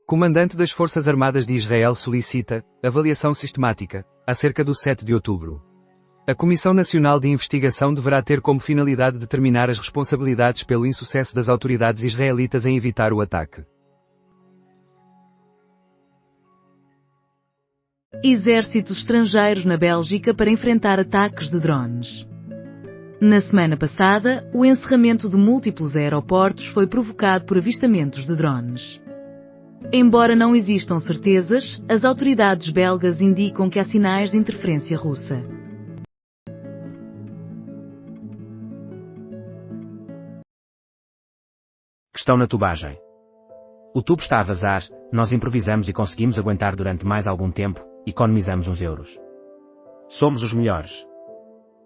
Comandante das Forças Armadas de Israel solicita avaliação sistemática acerca do 7 de outubro. A Comissão Nacional de Investigação deverá ter como finalidade determinar as responsabilidades pelo insucesso das autoridades israelitas em evitar o ataque. Exércitos estrangeiros na Bélgica para enfrentar ataques de drones. Na semana passada, o encerramento de múltiplos aeroportos foi provocado por avistamentos de drones. Embora não existam certezas, as autoridades belgas indicam que há sinais de interferência russa. Questão na tubagem. O tubo está a vazar, nós improvisamos e conseguimos aguentar durante mais algum tempo, economizamos uns euros. Somos os melhores.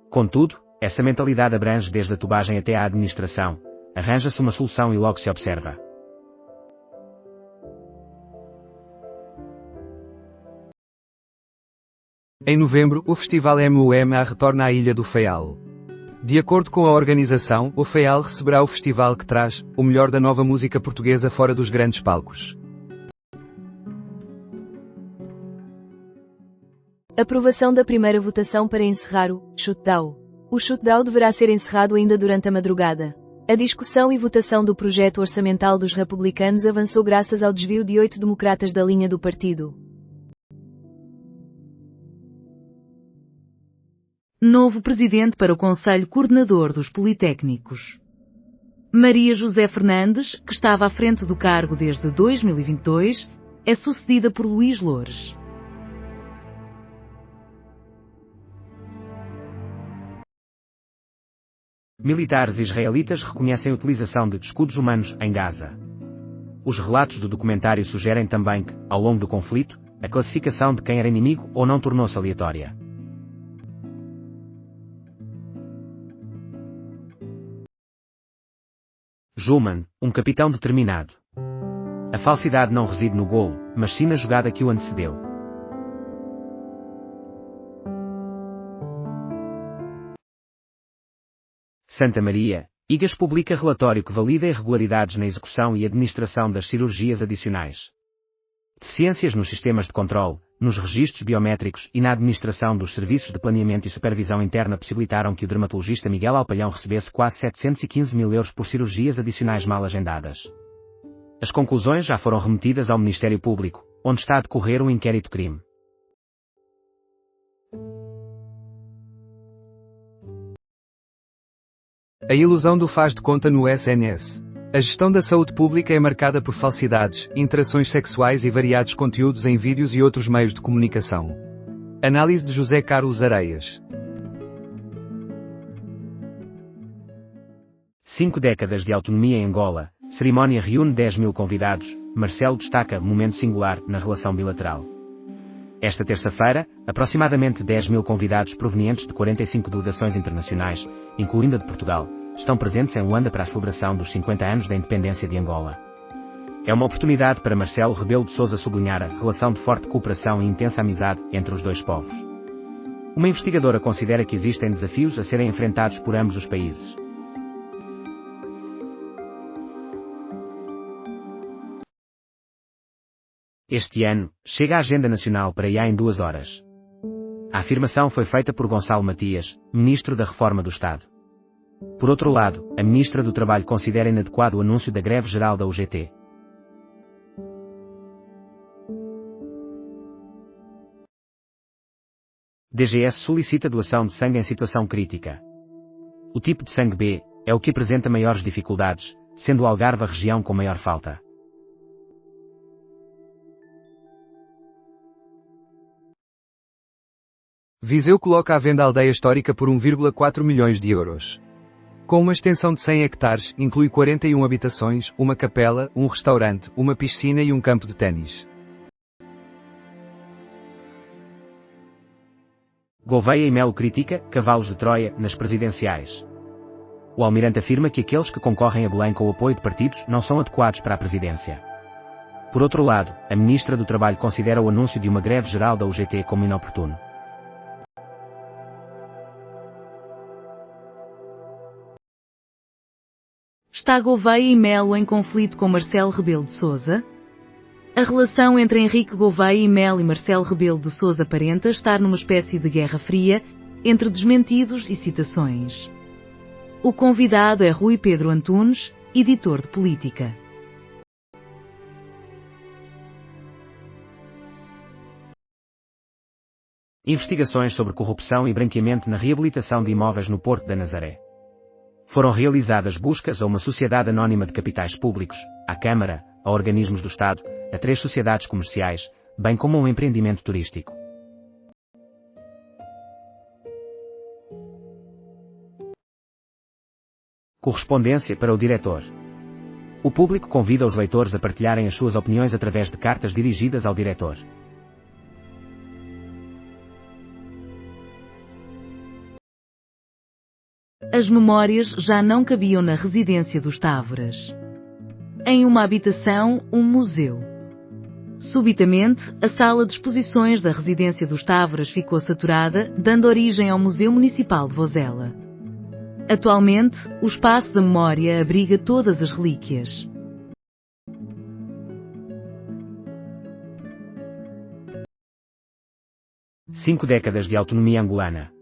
Contudo, essa mentalidade abrange desde a tubagem até à administração. Arranja-se uma solução e logo se observa. Em novembro, o Festival MUMA retorna à Ilha do Faial. De acordo com a organização, o Faial receberá o festival que traz o melhor da nova música portuguesa fora dos grandes palcos. Aprovação da primeira votação para encerrar o shutdown. O shutdown deverá ser encerrado ainda durante a madrugada. A discussão e votação do projeto orçamental dos republicanos avançou graças ao desvio de 8 democratas da linha do partido. Novo presidente para o Conselho Coordenador dos Politécnicos. Maria José Fernandes, que estava à frente do cargo desde 2022, é sucedida por Luís Loures. Militares israelitas reconhecem a utilização de escudos humanos em Gaza. Os relatos do documentário sugerem também que, ao longo do conflito, a classificação de quem era inimigo ou não tornou-se aleatória. Jullmann, um capitão determinado. A falsidade não reside no golo, mas sim na jogada que o antecedeu. Santa Maria, IGAS publica relatório que valida irregularidades na execução e administração das cirurgias adicionais. Deficiências nos sistemas de controle, nos registros biométricos e na administração dos serviços de planeamento e supervisão interna possibilitaram que o dermatologista Miguel Alpalhão recebesse quase 715 mil euros por cirurgias adicionais mal agendadas. As conclusões já foram remetidas ao Ministério Público, onde está a decorrer um inquérito-crime. A ilusão do faz de conta no SNS. A gestão da saúde pública é marcada por falsidades, interações sexuais e variados conteúdos em vídeos e outros meios de comunicação. Análise de José Carlos Areias. 5 décadas de autonomia em Angola, cerimónia reúne 10 mil convidados, Marcelo destaca momento singular na relação bilateral. Esta terça-feira, aproximadamente 10 mil convidados provenientes de 45 delegações internacionais, incluindo a de Portugal, estão presentes em Luanda para a celebração dos 50 anos da independência de Angola. É uma oportunidade para Marcelo Rebelo de Sousa sublinhar a relação de forte cooperação e intensa amizade entre os dois povos. Uma investigadora considera que existem desafios a serem enfrentados por ambos os países. Este ano, chega a Agenda Nacional para IA em 2 horas. A afirmação foi feita por Gonçalo Matias, Ministro da Reforma do Estado. Por outro lado, a Ministra do Trabalho considera inadequado o anúncio da greve geral da UGT. DGS solicita doação de sangue em situação crítica. O tipo de sangue B é o que apresenta maiores dificuldades, sendo o Algarve a região com maior falta. Viseu coloca à venda a aldeia histórica por 1,4 milhões de euros. Com uma extensão de 100 hectares, inclui 41 habitações, uma capela, um restaurante, uma piscina e um campo de ténis. Gouveia e Melo critica cavalos de Troia nas presidenciais. O almirante afirma que aqueles que concorrem a Belém com o apoio de partidos não são adequados para a presidência. Por outro lado, a Ministra do Trabalho considera o anúncio de uma greve geral da UGT como inoportuno. Está Gouveia e Melo em conflito com Marcelo Rebelo de Sousa? A relação entre Henrique Gouveia e Mel e Marcelo Rebelo de Sousa aparenta estar numa espécie de guerra fria entre desmentidos e citações. O convidado é Rui Pedro Antunes, editor de política. Investigações sobre corrupção e branqueamento na reabilitação de imóveis no Porto da Nazaré. Foram realizadas buscas a uma sociedade anónima de capitais públicos, à Câmara, a organismos do Estado, a 3 sociedades comerciais, bem como a um empreendimento turístico. Correspondência para o diretor. O público convida os leitores a partilharem as suas opiniões através de cartas dirigidas ao diretor. As memórias já não cabiam na residência dos Távoras. Em uma habitação, um museu. Subitamente, a sala de exposições da residência dos Távoras ficou saturada, dando origem ao Museu Municipal de Vozela. Atualmente, o Espaço da Memória abriga todas as relíquias. Cinco décadas de autonomia angolana.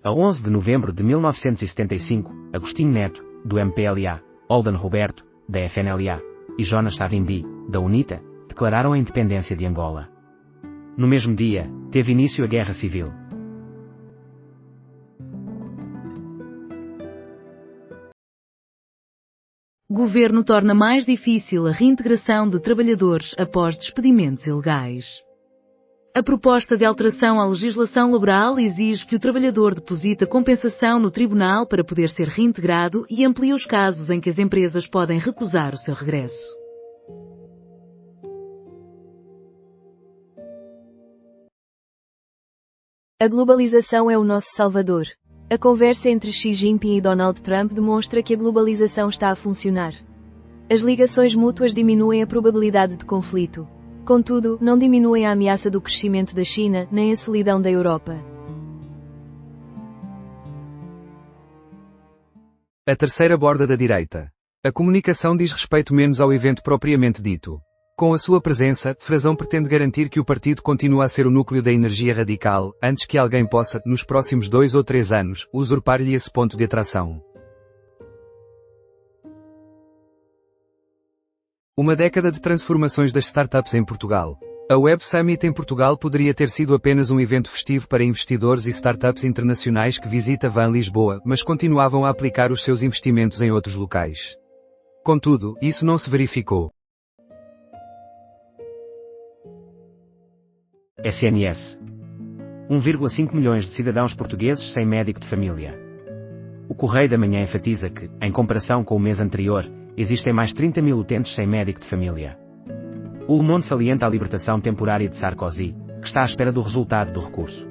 A 11 de novembro de 1975, Agostinho Neto, do MPLA, Holden Roberto, da FNLA, e Jonas Savimbi, da UNITA, declararam a independência de Angola. No mesmo dia, teve início a Guerra Civil. Governo torna mais difícil a reintegração de trabalhadores após despedimentos ilegais. A proposta de alteração à legislação laboral exige que o trabalhador deposite a compensação no tribunal para poder ser reintegrado e amplia os casos em que as empresas podem recusar o seu regresso. A globalização é o nosso salvador. A conversa entre Xi Jinping e Donald Trump demonstra que a globalização está a funcionar. As ligações mútuas diminuem a probabilidade de conflito. Contudo, não diminuem a ameaça do crescimento da China, nem a solidão da Europa. A terceira borda da direita. A comunicação diz respeito menos ao evento propriamente dito. Com a sua presença, Frazão pretende garantir que o partido continua a ser o núcleo da energia radical, antes que alguém possa, nos próximos 2 ou 3 anos, usurpar-lhe esse ponto de atração. Uma década de transformações das startups em Portugal. A Web Summit em Portugal poderia ter sido apenas um evento festivo para investidores e startups internacionais que visitavam Lisboa, mas continuavam a aplicar os seus investimentos em outros locais. Contudo, isso não se verificou. SNS. 1,5 milhões de cidadãos portugueses sem médico de família. O Correio da Manhã enfatiza que, em comparação com o mês anterior, existem mais 30 mil utentes sem médico de família. O Le Monde salienta a libertação temporária de Sarkozy, que está à espera do resultado do recurso.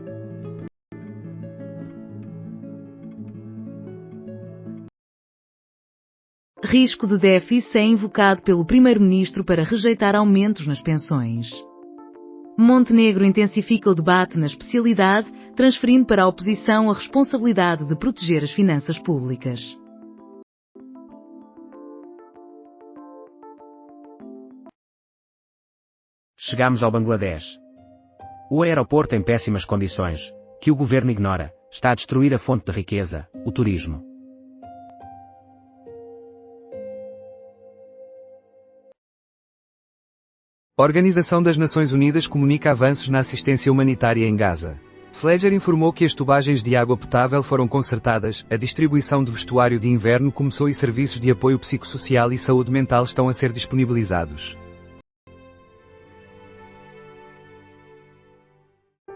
Risco de déficit é invocado pelo Primeiro-Ministro para rejeitar aumentos nas pensões. Montenegro intensifica o debate na especialidade, transferindo para a oposição a responsabilidade de proteger as finanças públicas. Chegamos ao Bangladesh. O aeroporto em péssimas condições, que o governo ignora, está a destruir a fonte de riqueza, o turismo. A Organização das Nações Unidas comunica avanços na assistência humanitária em Gaza. Fletcher informou que as tubagens de água potável foram consertadas, a distribuição de vestuário de inverno começou e serviços de apoio psicossocial e saúde mental estão a ser disponibilizados.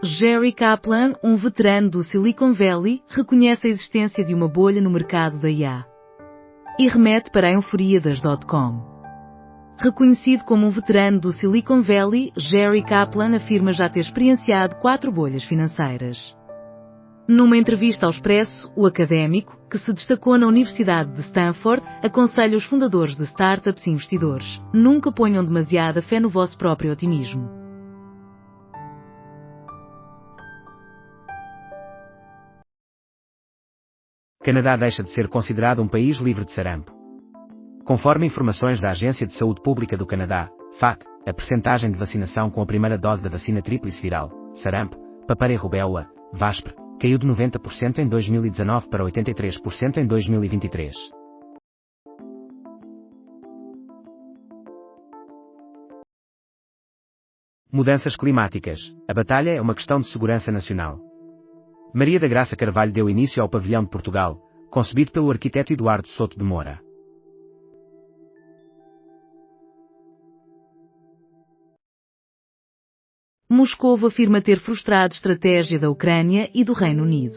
Jerry Kaplan, um veterano do Silicon Valley, reconhece a existência de uma bolha no mercado da IA. E remete para a euforia das .com. Reconhecido como um veterano do Silicon Valley, Jerry Kaplan afirma já ter experienciado 4 bolhas financeiras. Numa entrevista ao Expresso, o académico, que se destacou na Universidade de Stanford, aconselha os fundadores de startups e investidores: nunca ponham demasiada fé no vosso próprio otimismo. Canadá deixa de ser considerado um país livre de sarampo. Conforme informações da Agência de Saúde Pública do Canadá, FAC, a percentagem de vacinação com a primeira dose da vacina tríplice viral, sarampo, papeira e rubéola, VASPR, caiu de 90% em 2019 para 83% em 2023. Mudanças climáticas. A batalha é uma questão de segurança nacional. Maria da Graça Carvalho deu início ao Pavilhão de Portugal, concebido pelo arquiteto Eduardo Souto de Moura. Moscovo afirma ter frustrado estratégia da Ucrânia e do Reino Unido.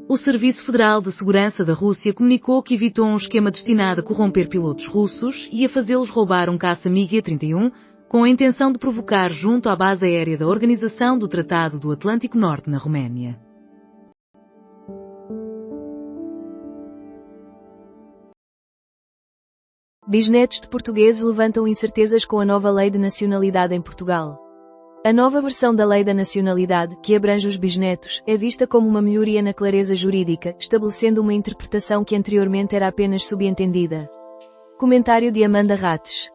O Serviço Federal de Segurança da Rússia comunicou que evitou um esquema destinado a corromper pilotos russos e a fazê-los roubar um caça MiG-31 com a intenção de provocar junto à base aérea da Organização do Tratado do Atlântico Norte na Roménia. Bisnetos de portugueses levantam incertezas com a nova lei de nacionalidade em Portugal. A nova versão da Lei da Nacionalidade, que abrange os bisnetos, é vista como uma melhoria na clareza jurídica, estabelecendo uma interpretação que anteriormente era apenas subentendida. Comentário de Amanda Rates.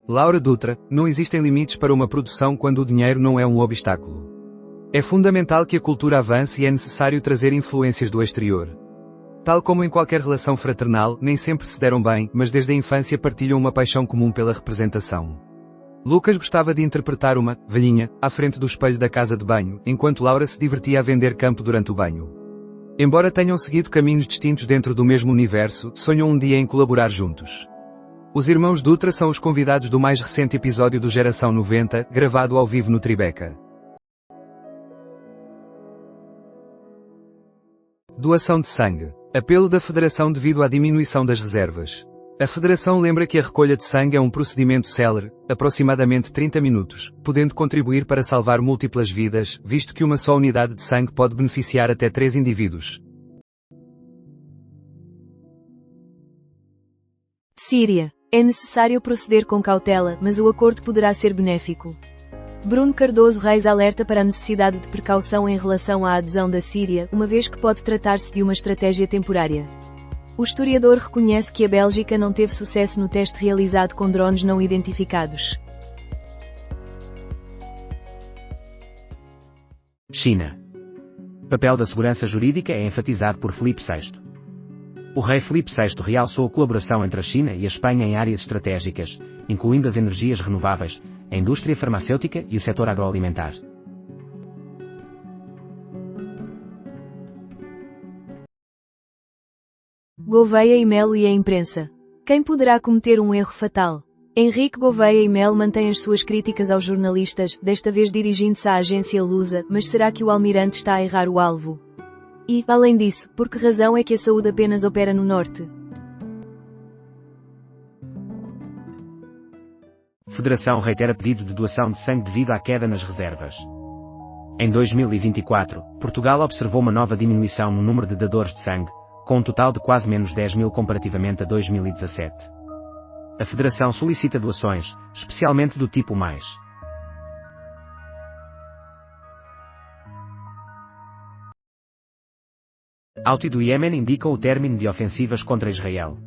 Laura Dutra, não existem limites para uma produção quando o dinheiro não é um obstáculo. É fundamental que a cultura avance e é necessário trazer influências do exterior. Tal como em qualquer relação fraternal, nem sempre se deram bem, mas desde a infância partilham uma paixão comum pela representação. Lucas gostava de interpretar uma velhinha à frente do espelho da casa de banho, enquanto Laura se divertia a vender campo durante o banho. Embora tenham seguido caminhos distintos dentro do mesmo universo, sonham um dia em colaborar juntos. Os irmãos Dutra são os convidados do mais recente episódio do Geração 90, gravado ao vivo no Tribeca. Doação de sangue. Apelo da Federação devido à diminuição das reservas. A Federação lembra que a recolha de sangue é um procedimento célere, aproximadamente 30 minutos, podendo contribuir para salvar múltiplas vidas, visto que uma só unidade de sangue pode beneficiar até 3 indivíduos. Síria. É necessário proceder com cautela, mas o acordo poderá ser benéfico. Bruno Cardoso Reis alerta para a necessidade de precaução em relação à adesão da Síria, uma vez que pode tratar-se de uma estratégia temporária. O historiador reconhece que a Bélgica não teve sucesso no teste realizado com drones não identificados. China. O papel da segurança jurídica é enfatizado por Filipe VI. O rei Filipe VI realçou a colaboração entre a China e a Espanha em áreas estratégicas, incluindo as energias renováveis, a indústria farmacêutica e o setor agroalimentar. Gouveia e Melo e a imprensa. Quem poderá cometer um erro fatal? Henrique Gouveia e Melo mantém as suas críticas aos jornalistas, desta vez dirigindo-se à agência Lusa, mas será que o almirante está a errar o alvo? E, além disso, por que razão é que a saúde apenas opera no norte? Federação reitera pedido de doação de sangue devido à queda nas reservas. Em 2024, Portugal observou uma nova diminuição no número de dadores de sangue, com um total de quase menos 10 mil comparativamente a 2017. A Federação solicita doações, especialmente do tipo mais. Houthi do Iêmen indicam o término de ofensivas contra Israel.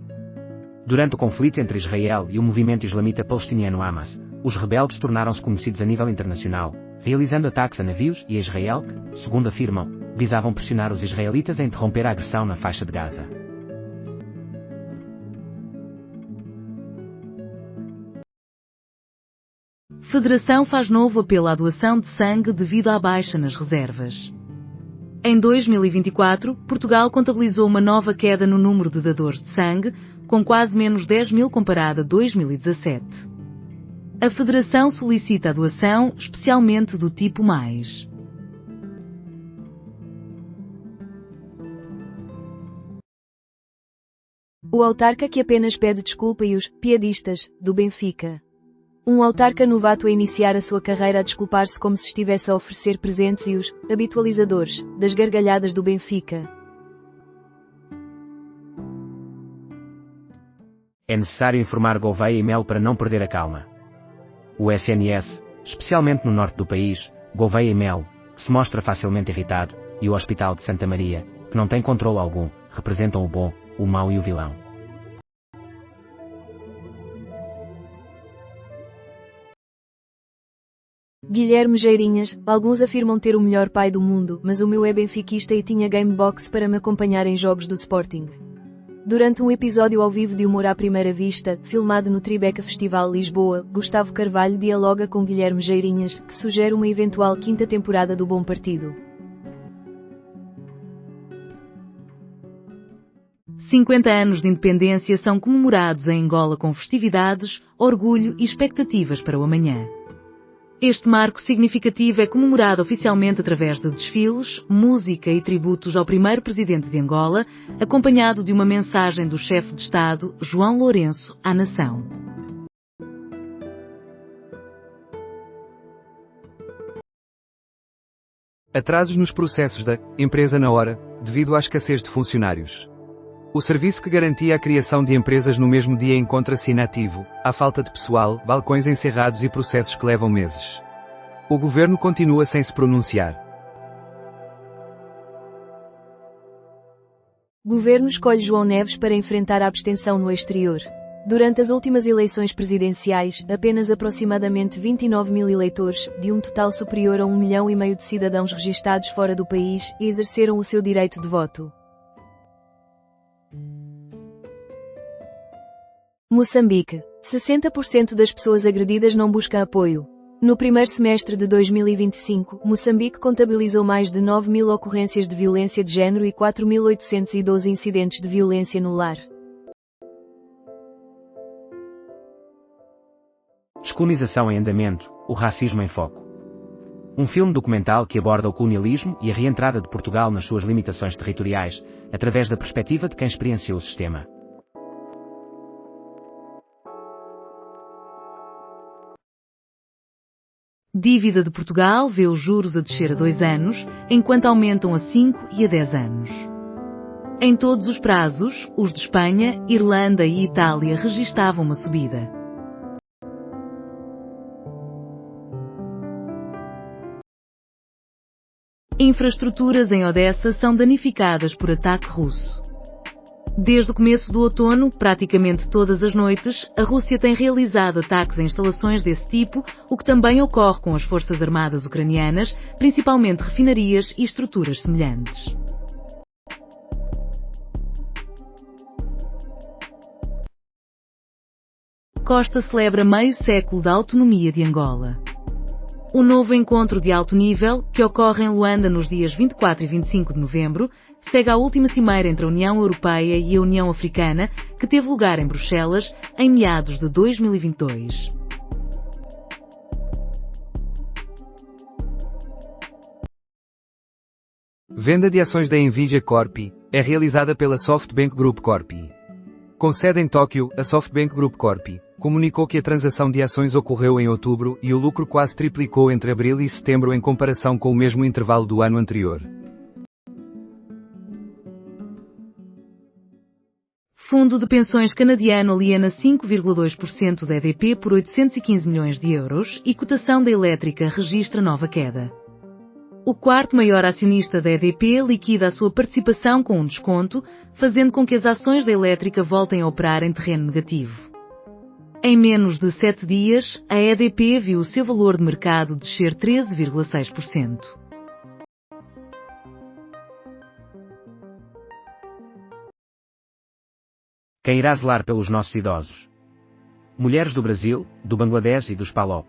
Durante o conflito entre Israel e o movimento islamita palestiniano Hamas, os rebeldes tornaram-se conhecidos a nível internacional, realizando ataques a navios e a Israel que, segundo afirmam, visavam pressionar os israelitas a interromper a agressão na faixa de Gaza. Federação faz novo apelo à doação de sangue devido à baixa nas reservas. Em 2024, Portugal contabilizou uma nova queda no número de dadores de sangue, com quase menos 10 mil comparado a 2017. A Federação solicita a doação, especialmente do tipo mais. O autarca que apenas pede desculpa e os piadistas do Benfica. Um autarca novato a iniciar a sua carreira a desculpar-se como se estivesse a oferecer presentes e os habitualizadores das gargalhadas do Benfica. É necessário informar Gouveia e Melo para não perder a calma. O SNS, especialmente no norte do país, Gouveia e Melo, que se mostra facilmente irritado, e o Hospital de Santa Maria, que não tem controle algum, representam o bom, o mau e o vilão. Guilherme Geirinhas, alguns afirmam ter o melhor pai do mundo, mas o meu é benfiquista e tinha Gamebox para me acompanhar em jogos do Sporting. Durante um episódio ao vivo de Humor à Primeira Vista, filmado no Tribeca Festival Lisboa, Gustavo Carvalho dialoga com Guilherme Geirinhas, que sugere uma eventual quinta temporada do Bom Partido. 50 anos de independência são comemorados em Angola com festividades, orgulho e expectativas para o amanhã. Este marco significativo é comemorado oficialmente através de desfiles, música e tributos ao primeiro presidente de Angola, acompanhado de uma mensagem do chefe de Estado, João Lourenço, à nação. Atrasos nos processos da empresa na hora, devido à escassez de funcionários. O serviço que garantia a criação de empresas no mesmo dia encontra-se inativo, há falta de pessoal, balcões encerrados e processos que levam meses. O governo continua sem se pronunciar. Governo escolhe João Neves para enfrentar a abstenção no exterior. Durante as últimas eleições presidenciais, apenas aproximadamente 29 mil eleitores, de um total superior a 1,5 milhão de cidadãos registados fora do país, exerceram o seu direito de voto. Moçambique. 60% das pessoas agredidas não buscam apoio. No primeiro semestre de 2025, Moçambique contabilizou mais de 9 mil ocorrências de violência de género e 4.812 incidentes de violência no lar. Descolonização em andamento, o racismo em foco. Um filme documental que aborda o colonialismo e a reentrada de Portugal nas suas limitações territoriais, através da perspectiva de quem experienciou o sistema. Dívida de Portugal vê os juros a descer a 2 anos, enquanto aumentam a 5 e a 10 anos. Em todos os prazos, os de Espanha, Irlanda e Itália registavam uma subida. Infraestruturas em Odessa são danificadas por ataque russo. Desde o começo do outono, praticamente todas as noites, a Rússia tem realizado ataques a instalações desse tipo, o que também ocorre com as forças armadas ucranianas, principalmente refinarias e estruturas semelhantes. Costa celebra meio século da autonomia de Angola. O novo encontro de alto nível, que ocorre em Luanda nos dias 24 e 25 de novembro, segue à última cimeira entre a União Europeia e a União Africana, que teve lugar em Bruxelas, em meados de 2022. Venda de ações da Nvidia Corp. É realizada pela SoftBank Group Corp. Com sede em Tóquio, a SoftBank Group Corp. Comunicou que a transação de ações ocorreu em outubro e o lucro quase triplicou entre abril e setembro em comparação com o mesmo intervalo do ano anterior. Fundo de pensões canadiano aliena 5,2% da EDP por 815 milhões de euros e cotação da elétrica registra nova queda. O quarto maior acionista da EDP liquida a sua participação com um desconto, fazendo com que as ações da elétrica voltem a operar em terreno negativo. Em menos de 7 dias, a EDP viu o seu valor de mercado descer 13,6%. Quem irá zelar pelos nossos idosos? Mulheres do Brasil, do Bangladesh e dos PALOP.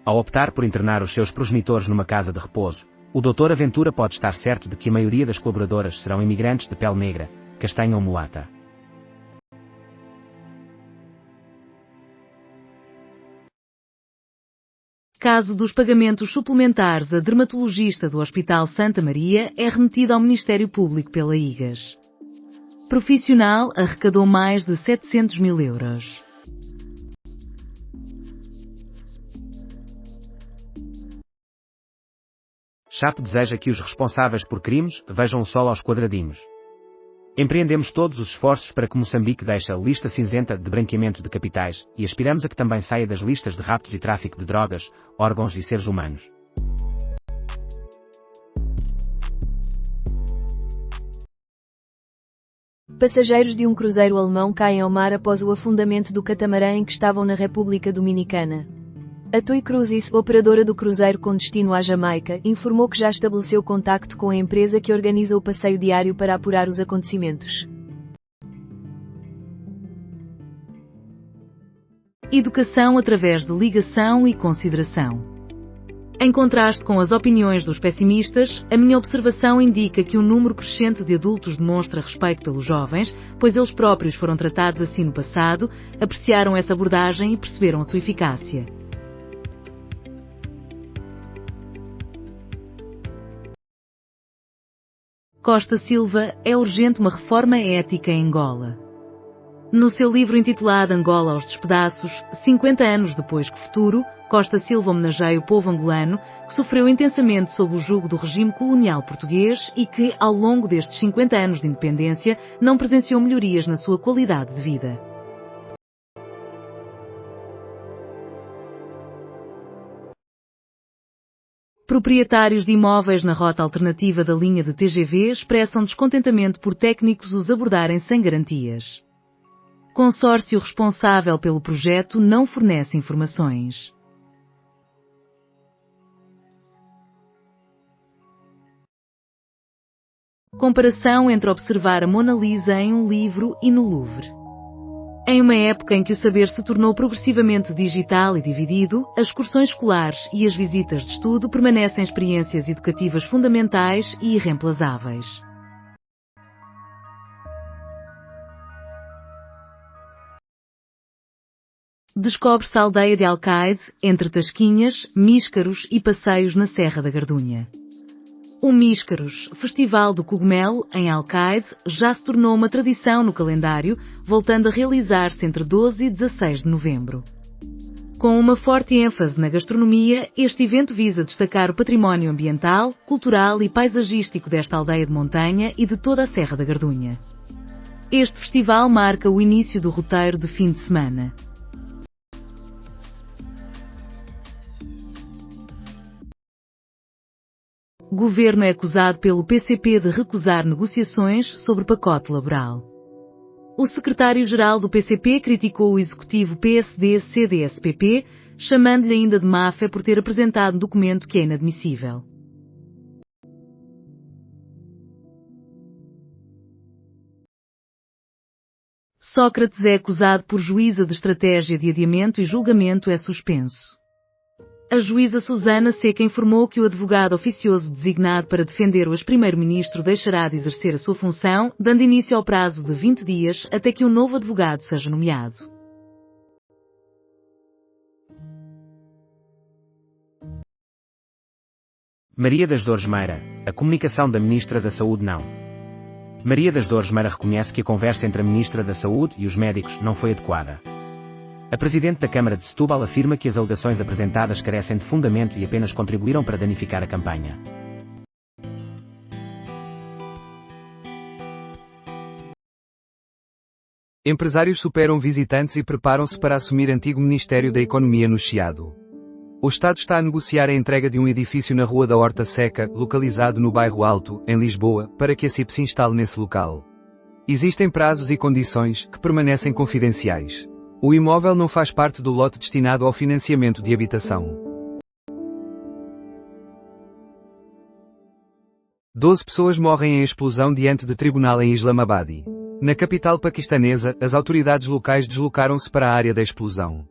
Ao optar por internar os seus progenitores numa casa de repouso, o Dr. Aventura pode estar certo de que a maioria das colaboradoras serão imigrantes de pele negra, castanha ou mulata. Caso dos pagamentos suplementares, a dermatologista do Hospital Santa Maria é remetida ao Ministério Público pela IGAS. Profissional arrecadou mais de 700 mil euros. Chapo deseja que os responsáveis por crimes vejam o sol aos quadradinhos. Empreendemos todos os esforços para que Moçambique deixe a lista cinzenta de branqueamento de capitais e aspiramos a que também saia das listas de raptos e tráfico de drogas, órgãos e seres humanos. Passageiros de um cruzeiro alemão caem ao mar após o afundamento do catamarã em que estavam na República Dominicana. A TUI Cruises, operadora do cruzeiro com destino à Jamaica, informou que já estabeleceu contacto com a empresa que organiza o passeio diário para apurar os acontecimentos. Educação através de ligação e consideração. Em contraste com as opiniões dos pessimistas, a minha observação indica que um número crescente de adultos demonstra respeito pelos jovens, pois eles próprios foram tratados assim no passado, apreciaram essa abordagem e perceberam a sua eficácia. Costa Silva, é urgente uma reforma ética em Angola. No seu livro intitulado Angola aos Despedaços, 50 anos depois que Futuro, Costa Silva homenageia o povo angolano que sofreu intensamente sob o jugo do regime colonial português e que, ao longo destes 50 anos de independência, não presenciou melhorias na sua qualidade de vida. Proprietários de imóveis na rota alternativa da linha de TGV expressam descontentamento por técnicos os abordarem sem garantias. Consórcio responsável pelo projeto não fornece informações. Comparação entre observar a Mona Lisa em um livro e no Louvre. Em uma época em que o saber se tornou progressivamente digital e dividido, as excursões escolares e as visitas de estudo permanecem experiências educativas fundamentais e irreemplazáveis. Descobre-se a aldeia de Alcaide, entre tasquinhas, míscaros e passeios na Serra da Gardunha. O Míscaros, Festival do Cogumelo, em Alcaide, já se tornou uma tradição no calendário, voltando a realizar-se entre 12 e 16 de novembro. Com uma forte ênfase na gastronomia, este evento visa destacar o património ambiental, cultural e paisagístico desta aldeia de montanha e de toda a Serra da Gardunha. Este festival marca o início do roteiro de fim de semana. Governo é acusado pelo PCP de recusar negociações sobre pacote laboral. O secretário-geral do PCP criticou o executivo PSD-CDS-PP, chamando-lhe ainda de máfia por ter apresentado um documento que é inadmissível. Sócrates é acusado por juíza de estratégia de adiamento e julgamento é suspenso. A juíza Susana Seca informou que o advogado oficioso designado para defender o ex-primeiro-ministro deixará de exercer a sua função, dando início ao prazo de 20 dias até que um novo advogado seja nomeado. Maria das Dores Meira, a comunicação da Ministra da Saúde não. Maria das Dores Meira reconhece que a conversa entre a Ministra da Saúde e os médicos não foi adequada. A Presidente da Câmara de Setúbal afirma que as alegações apresentadas carecem de fundamento e apenas contribuíram para danificar a campanha. Empresários superam visitantes e preparam-se para assumir antigo Ministério da Economia no Chiado. O Estado está a negociar a entrega de um edifício na Rua da Horta Seca, localizado no bairro Alto, em Lisboa, para que a CIP se instale nesse local. Existem prazos e condições que permanecem confidenciais. O imóvel não faz parte do lote destinado ao financiamento de habitação. 12 pessoas morrem em explosão diante de tribunal em Islamabad. Na capital paquistanesa, as autoridades locais deslocaram-se para a área da explosão.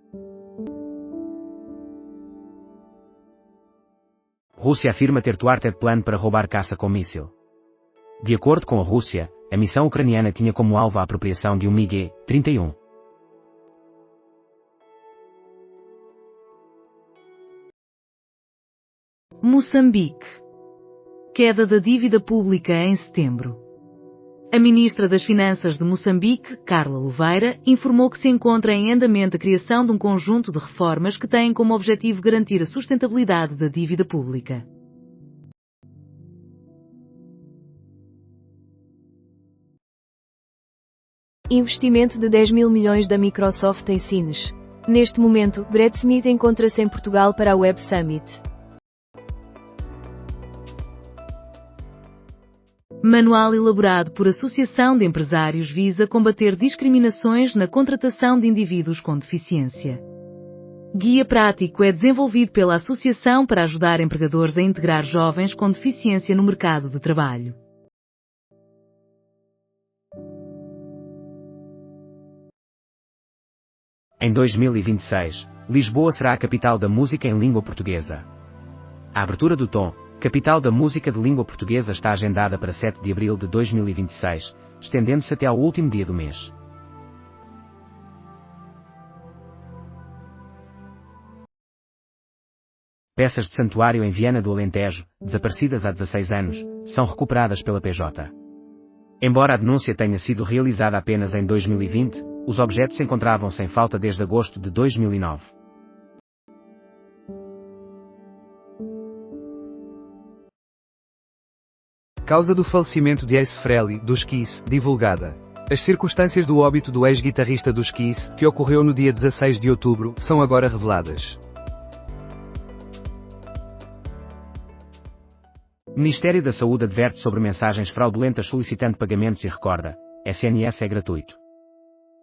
Rússia afirma ter Tuartet plano para roubar caça com míssil. De acordo com a Rússia, a missão ucraniana tinha como alvo a apropriação de um MiG-31. Moçambique. Queda da dívida pública em setembro. A Ministra das Finanças de Moçambique, Carla Louveira, informou que se encontra em andamento a criação de um conjunto de reformas que têm como objetivo garantir a sustentabilidade da dívida pública. Investimento de 10 mil milhões da Microsoft em Sines. Neste momento, Brad Smith encontra-se em Portugal para a Web Summit. Manual elaborado por Associação de Empresários visa combater discriminações na contratação de indivíduos com deficiência. Guia prático é desenvolvido pela Associação para ajudar empregadores a integrar jovens com deficiência no mercado de trabalho. Em 2026, Lisboa será a capital da música em língua portuguesa. A abertura do Tom, capital da música de língua portuguesa, está agendada para 7 de abril de 2026, estendendo-se até ao último dia do mês. Peças de santuário em Viana do Alentejo, desaparecidas há 16 anos, são recuperadas pela PJ. Embora a denúncia tenha sido realizada apenas em 2020, os objetos encontravam-se em falta desde agosto de 2009. Causa do falecimento de Ace Frehley, dos Kiss, divulgada. As circunstâncias do óbito do ex-guitarrista dos Kiss, que ocorreu no dia 16 de outubro, são agora reveladas. O Ministério da Saúde adverte sobre mensagens fraudulentas solicitando pagamentos e recorda: SNS é gratuito.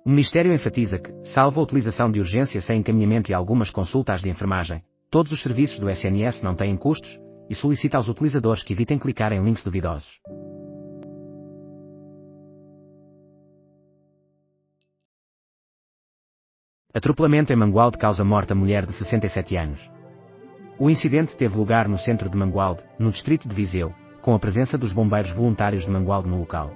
O Ministério enfatiza que, salvo a utilização de urgência sem encaminhamento e algumas consultas de enfermagem, todos os serviços do SNS não têm custos, e solicita aos utilizadores que evitem clicar em links duvidosos. Atropelamento em Mangualde causa morte a mulher de 67 anos. O incidente teve lugar no centro de Mangualde, no distrito de Viseu, com a presença dos bombeiros voluntários de Mangualde no local.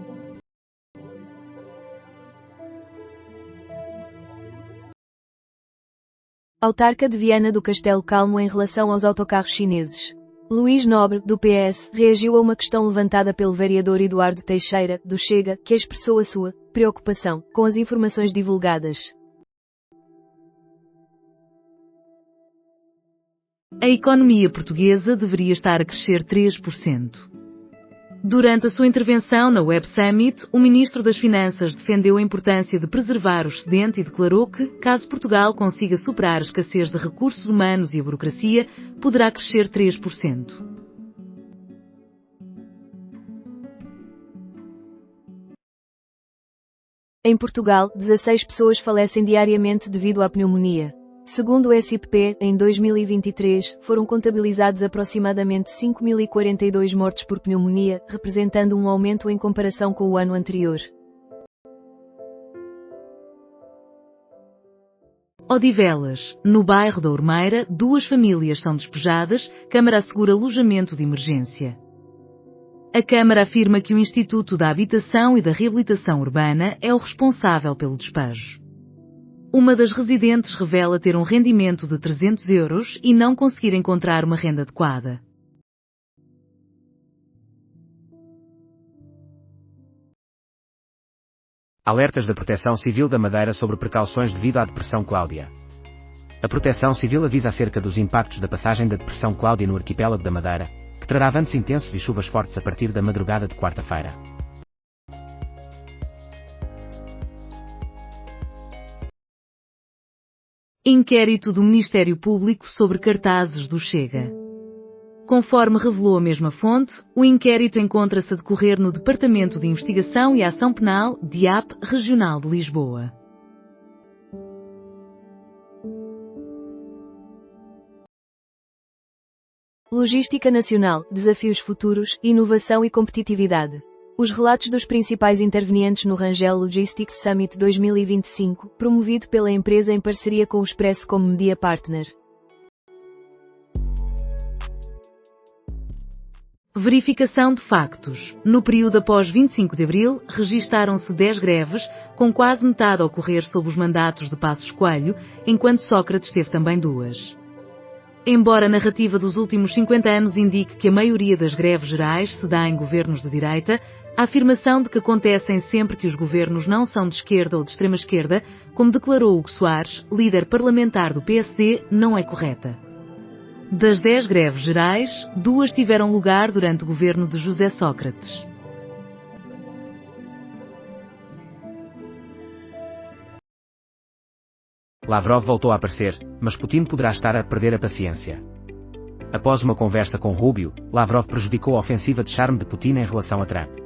Autarca de Viana do Castelo calmo em relação aos autocarros chineses. Luís Nobre, do PS, reagiu a uma questão levantada pelo vereador Eduardo Teixeira, do Chega, que expressou a sua preocupação com as informações divulgadas. A economia portuguesa deveria estar a crescer 3%. Durante a sua intervenção na Web Summit, o Ministro das Finanças defendeu a importância de preservar o excedente e declarou que, caso Portugal consiga superar a escassez de recursos humanos e a burocracia, poderá crescer 3%. Em Portugal, 16 pessoas falecem diariamente devido à pneumonia. Segundo o SIPP, em 2023, foram contabilizados aproximadamente 5.042 mortes por pneumonia, representando um aumento em comparação com o ano anterior. Odivelas, no bairro da Ormeira, 2 famílias são despejadas, Câmara assegura alojamento de emergência. A Câmara afirma que o Instituto da Habitação e da Reabilitação Urbana é o responsável pelo despejo. Uma das residentes revela ter um rendimento de 300 euros e não conseguir encontrar uma renda adequada. Alertas da Proteção Civil da Madeira sobre precauções devido à Depressão Cláudia. A Proteção Civil avisa acerca dos impactos da passagem da Depressão Cláudia no arquipélago da Madeira, que trará ventos intensos e chuvas fortes a partir da madrugada de quarta-feira. Inquérito do Ministério Público sobre cartazes do Chega. Conforme revelou a mesma fonte, o inquérito encontra-se a decorrer no Departamento de Investigação e Ação Penal, DIAP, Regional de Lisboa. Logística Nacional, Desafios Futuros, Inovação e Competitividade. Os relatos dos principais intervenientes no Rangel Logistics Summit 2025, promovido pela empresa em parceria com o Expresso como Media Partner. Verificação de factos. No período após 25 de abril, registaram-se 10 greves, com quase metade a ocorrer sob os mandatos de Passos Coelho, enquanto Sócrates teve também 2. Embora a narrativa dos últimos 50 anos indique que a maioria das greves gerais se dá em governos de direita, a afirmação de que acontecem sempre que os governos não são de esquerda ou de extrema-esquerda, como declarou Hugo Soares, líder parlamentar do PSD, não é correta. Das 10 greves gerais, 2 tiveram lugar durante o governo de José Sócrates. Lavrov voltou a aparecer, mas Putin poderá estar a perder a paciência. Após uma conversa com Rubio, Lavrov prejudicou a ofensiva de charme de Putin em relação a Trump.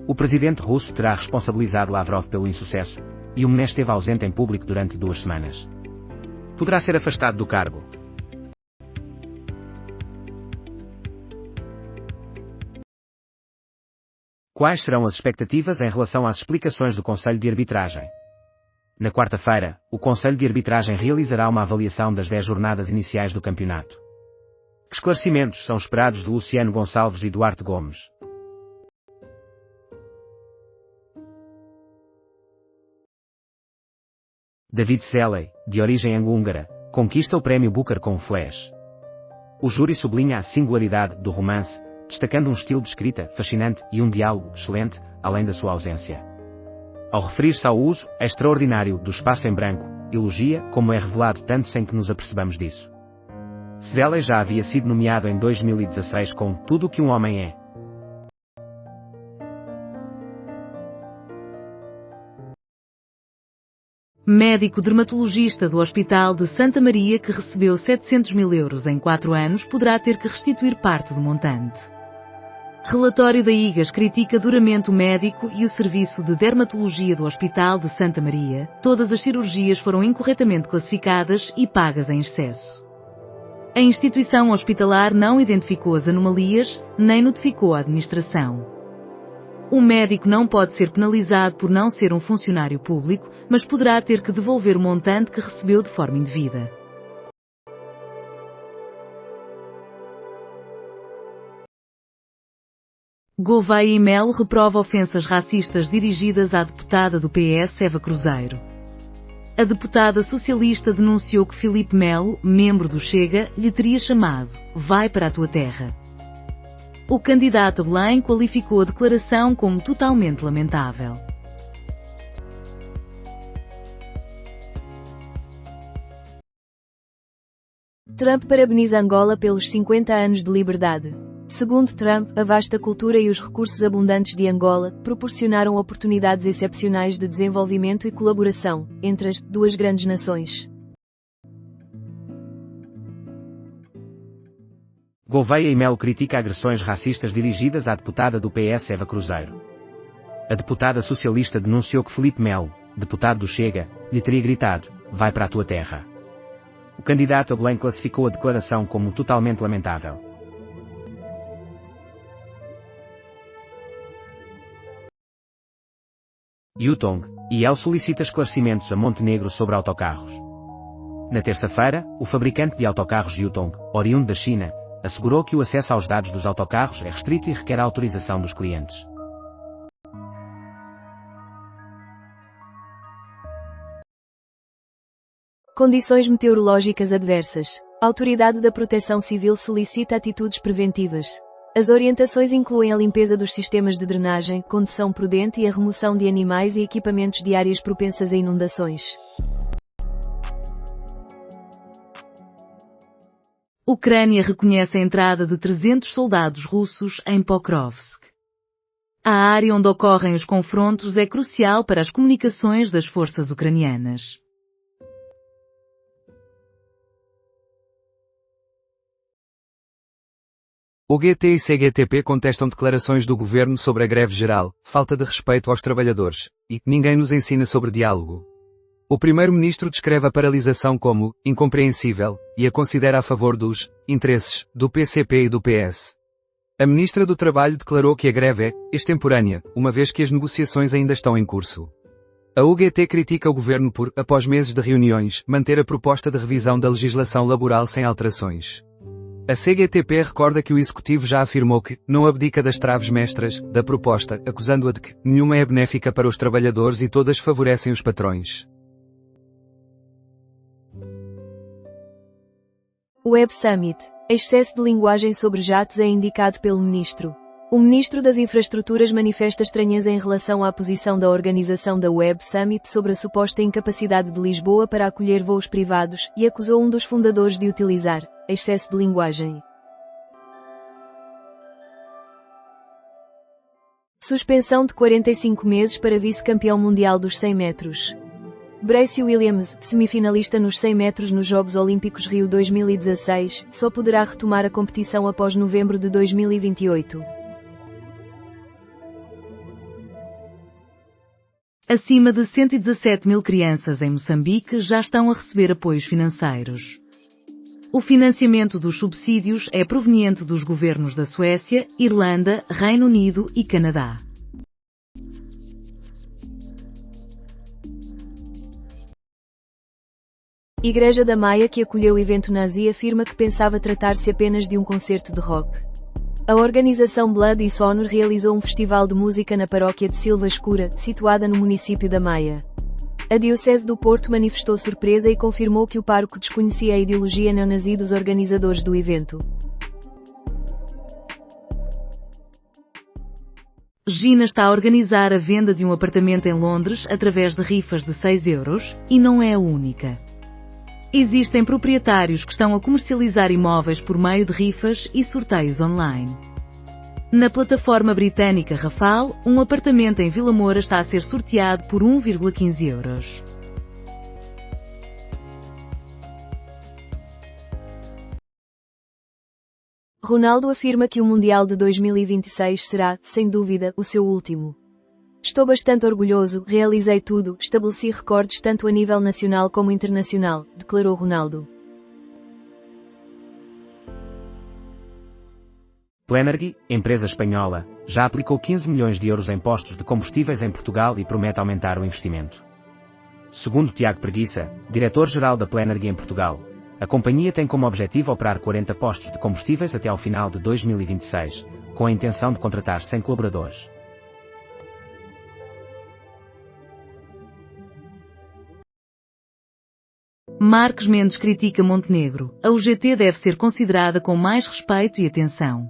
O presidente russo terá responsabilizado Lavrov pelo insucesso, e o Mené esteve ausente em público durante 2 semanas. poderá ser afastado do cargo. Quais serão as expectativas em relação às explicações do Conselho de Arbitragem? Na quarta-feira, o Conselho de Arbitragem realizará uma avaliação das 10 jornadas iniciais do campeonato. Que esclarecimentos são esperados de Luciano Gonçalves e Duarte Gomes? David Selley, de origem anglo-húngara, conquista o prémio Booker com Flash. O júri sublinha a singularidade do romance, destacando um estilo de escrita fascinante e um diálogo excelente, além da sua ausência. Ao referir-se ao uso extraordinário do espaço em branco, elogia como é revelado tanto sem que nos apercebamos disso. Selley já havia sido nomeado em 2016 com Tudo o que um Homem é. Médico dermatologista do Hospital de Santa Maria que recebeu 700 mil euros em 4 anos poderá ter que restituir parte do montante. Relatório da IGAS critica duramente o médico e o serviço de dermatologia do Hospital de Santa Maria. Todas as cirurgias foram incorretamente classificadas e pagas em excesso. A instituição hospitalar não identificou as anomalias, nem notificou a administração. O médico não pode ser penalizado por não ser um funcionário público, mas poderá ter que devolver o montante que recebeu de forma indevida. Gouveia e Melo reprova ofensas racistas dirigidas à deputada do PS Eva Cruzeiro. A deputada socialista denunciou que Filipe Melo, membro do Chega, lhe teria chamado "Vai para a tua terra". O candidato a Belém qualificou a declaração como totalmente lamentável. Trump parabeniza Angola pelos 50 anos de liberdade. Segundo Trump, a vasta cultura e os recursos abundantes de Angola proporcionaram oportunidades excepcionais de desenvolvimento e colaboração entre as duas grandes nações. Gouveia e Melo critica agressões racistas dirigidas à deputada do PS Eva Cruzeiro. A deputada socialista denunciou que Filipe Melo, deputado do Chega, lhe teria gritado "Vai para a tua terra". O candidato a Belém classificou a declaração como totalmente lamentável. Yutong, IEL solicita esclarecimentos a Montenegro sobre autocarros. Na terça-feira, o fabricante de autocarros Yutong, oriundo da China, assegurou que o acesso aos dados dos autocarros é restrito e requer a autorização dos clientes. Condições meteorológicas adversas. A Autoridade da Proteção Civil solicita atitudes preventivas. As orientações incluem a limpeza dos sistemas de drenagem, condução prudente e a remoção de animais e equipamentos de áreas propensas a inundações. Ucrânia reconhece a entrada de 300 soldados russos em Pokrovsk. A área onde ocorrem os confrontos é crucial para as comunicações das forças ucranianas. OGT e CGTP contestam declarações do governo sobre a greve geral, falta de respeito aos trabalhadores, e ninguém nos ensina sobre diálogo. O primeiro-ministro descreve a paralisação como incompreensível e a considera a favor dos interesses do PCP e do PS. A ministra do Trabalho declarou que a greve é extemporânea, uma vez que as negociações ainda estão em curso. A UGT critica o governo por, após meses de reuniões, manter a proposta de revisão da legislação laboral sem alterações. A CGTP recorda que o Executivo já afirmou que não abdica das traves mestras da proposta, acusando-a de que nenhuma é benéfica para os trabalhadores e todas favorecem os patrões. Web Summit. Excesso de linguagem sobre jatos é indicado pelo ministro. O ministro das Infraestruturas manifesta estranheza em relação à posição da organização da Web Summit sobre a suposta incapacidade de Lisboa para acolher voos privados e acusou um dos fundadores de utilizar excesso de linguagem. Suspensão de 45 meses para vice-campeão mundial dos 100 metros. Bracy Williams, semifinalista nos 100 metros nos Jogos Olímpicos Rio 2016, só poderá retomar a competição após novembro de 2028. Acima de 117 mil crianças em Moçambique já estão a receber apoios financeiros. O financiamento dos subsídios é proveniente dos governos da Suécia, Irlanda, Reino Unido e Canadá. Igreja da Maia, que acolheu o evento nazi, afirma que pensava tratar-se apenas de um concerto de rock. A organização Blood e Honor realizou um festival de música na paróquia de Silva Escura, situada no município da Maia. A Diocese do Porto manifestou surpresa e confirmou que o pároco desconhecia a ideologia neonazi dos organizadores do evento. Gina está a organizar a venda de um apartamento em Londres através de rifas de 6 euros, e não é a única. Existem proprietários que estão a comercializar imóveis por meio de rifas e sorteios online. Na plataforma britânica Rafal, um apartamento em Vila Moura está a ser sorteado por 1,15 euros. Ronaldo afirma que o Mundial de 2026 será, sem dúvida, o seu último. Estou bastante orgulhoso, realizei tudo, estabeleci recordes tanto a nível nacional como internacional, declarou Ronaldo. Plenargy, empresa espanhola, já aplicou 15 milhões de euros em postos de combustíveis em Portugal e promete aumentar o investimento. Segundo Tiago Preguiça, diretor-geral da Plenargy em Portugal, a companhia tem como objetivo operar 40 postos de combustíveis até ao final de 2026, com a intenção de contratar 100 colaboradores. Marques Mendes critica Montenegro. A UGT deve ser considerada com mais respeito e atenção.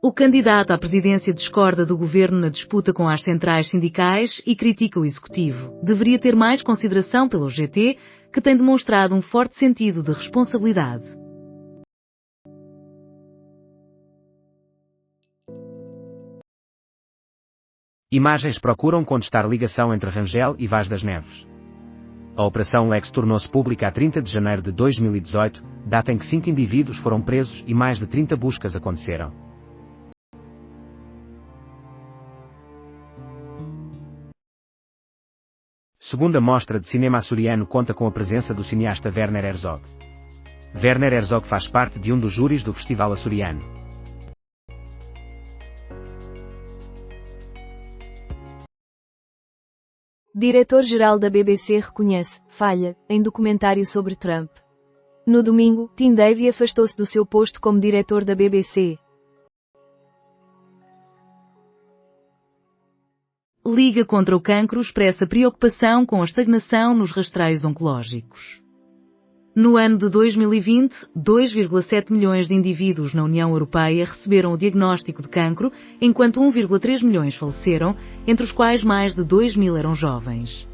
O candidato à presidência discorda do governo na disputa com as centrais sindicais e critica o executivo. Deveria ter mais consideração pela UGT, que tem demonstrado um forte sentido de responsabilidade. Imagens procuram contestar ligação entre Rangel e Vaz das Neves. A Operação Lex tornou-se pública a 30 de janeiro de 2018, data em que 5 indivíduos foram presos e mais de 30 buscas aconteceram. Segunda mostra de cinema açoriano conta com a presença do cineasta Werner Herzog. Werner Herzog faz parte de um dos júris do Festival Açoriano. Diretor-geral da BBC reconhece falha em documentário sobre Trump. No domingo, Tim Davie afastou-se do seu posto como diretor da BBC. Liga contra o Cancro expressa preocupação com a estagnação nos rastreios oncológicos. No ano de 2020, 2,7 milhões de indivíduos na União Europeia receberam o diagnóstico de cancro, enquanto 1,3 milhões faleceram, entre os quais mais de 2 mil eram jovens.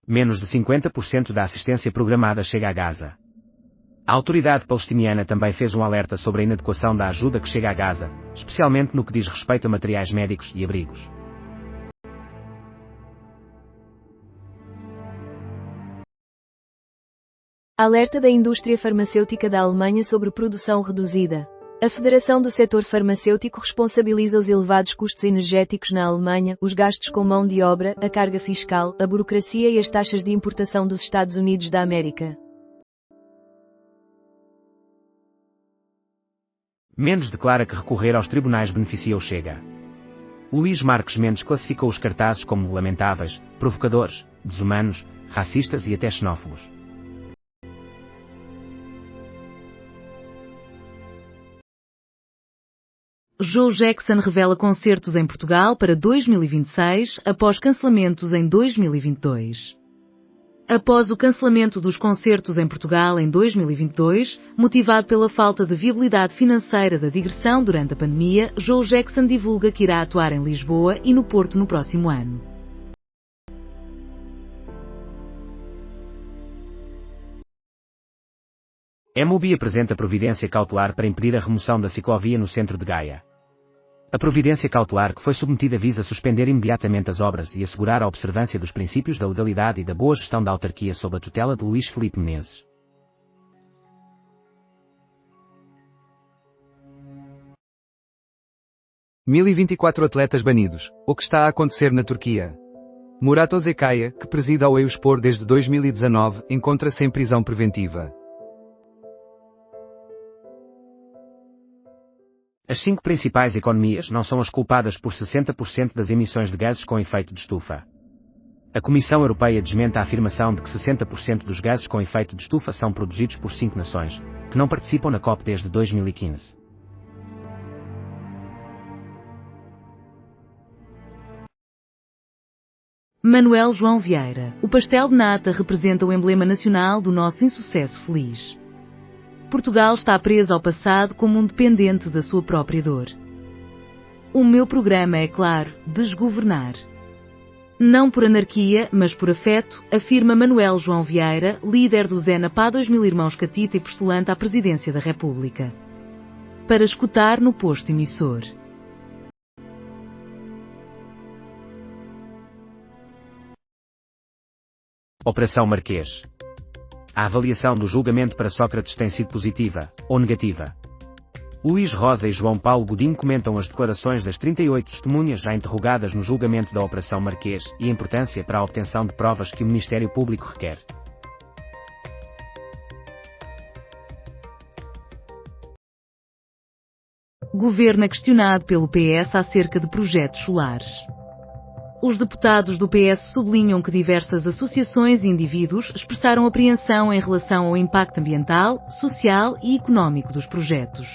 Menos de 50% da assistência programada chega a Gaza. A autoridade palestiniana também fez um alerta sobre a inadequação da ajuda que chega a Gaza, especialmente no que diz respeito a materiais médicos e abrigos. Alerta da indústria farmacêutica da Alemanha sobre produção reduzida. A Federação do Setor Farmacêutico responsabiliza os elevados custos energéticos na Alemanha, os gastos com mão de obra, a carga fiscal, a burocracia e as taxas de importação dos Estados Unidos da América. Mendes declara que recorrer aos tribunais beneficia o Chega. Luís Marques Mendes classificou os cartazes como lamentáveis, provocadores, desumanos, racistas e até xenófobos. Joe Jackson revela concertos em Portugal para 2026, após cancelamentos em 2022. Após o cancelamento dos concertos em Portugal em 2022, motivado pela falta de viabilidade financeira da digressão durante a pandemia, Joe Jackson divulga que irá atuar em Lisboa e no Porto no próximo ano. MUBI apresenta providência cautelar para impedir a remoção da ciclovia no centro de Gaia. A providência cautelar que foi submetida visa suspender imediatamente as obras e assegurar a observância dos princípios da legalidade e da boa gestão da autarquia sob a tutela de Luís Filipe Menezes. 1024 atletas banidos. O que está a acontecer na Turquia? Murat Ozekaya, que preside ao Eyüpspor desde 2019, encontra-se em prisão preventiva. As 5 principais economias não são as culpadas por 60% das emissões de gases com efeito de estufa. A Comissão Europeia desmente a afirmação de que 60% dos gases com efeito de estufa são produzidos por 5 nações, que não participam na COP desde 2015. Manuel João Vieira, o pastel de nata representa o emblema nacional do nosso insucesso feliz. Portugal está preso ao passado como um dependente da sua própria dor. O meu programa é claro, desgovernar. Não por anarquia, mas por afeto, afirma Manuel João Vieira, líder do Zenapá 2000 Irmãos Catita e postulante à presidência da República. Para escutar no posto emissor. Operação Marquês. A avaliação do julgamento para Sócrates tem sido positiva, ou negativa? Luís Rosa e João Paulo Godinho comentam as declarações das 38 testemunhas já interrogadas no julgamento da Operação Marquês e a importância para a obtenção de provas que o Ministério Público requer. Governo é questionado pelo PS acerca de projetos solares. Os deputados do PS sublinham que diversas associações e indivíduos expressaram apreensão em relação ao impacto ambiental, social e económico dos projetos.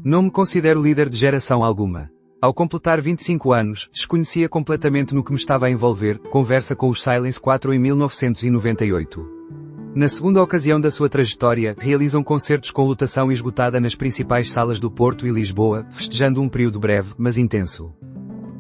Não me considero líder de geração alguma. Ao completar 25 anos, desconhecia completamente no que me estava a envolver, conversa com os Silence 4 em 1998. Na segunda ocasião da sua trajetória, realizam concertos com lotação esgotada nas principais salas do Porto e Lisboa, festejando um período breve, mas intenso.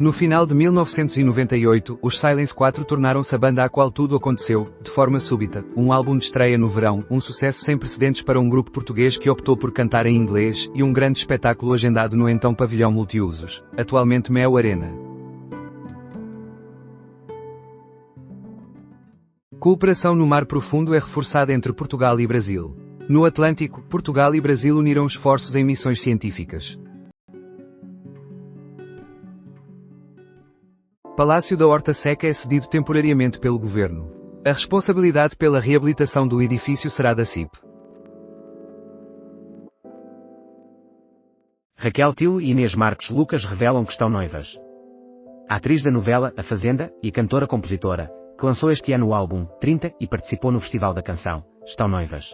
No final de 1998, os Silence 4 tornaram-se a banda à qual tudo aconteceu, de forma súbita, um álbum de estreia no verão, um sucesso sem precedentes para um grupo português que optou por cantar em inglês, e um grande espetáculo agendado no então pavilhão multiusos, atualmente Mel Arena. Cooperação no mar profundo é reforçada entre Portugal e Brasil. No Atlântico, Portugal e Brasil uniram esforços em missões científicas. Palácio da Horta Seca é cedido temporariamente pelo governo. A responsabilidade pela reabilitação do edifício será da CIP. Raquel Tilo e Inês Marques Lucas revelam que estão noivas. A atriz da novela A Fazenda e cantora-compositora, que lançou este ano o álbum 30 e participou no Festival da Canção, estão noivas.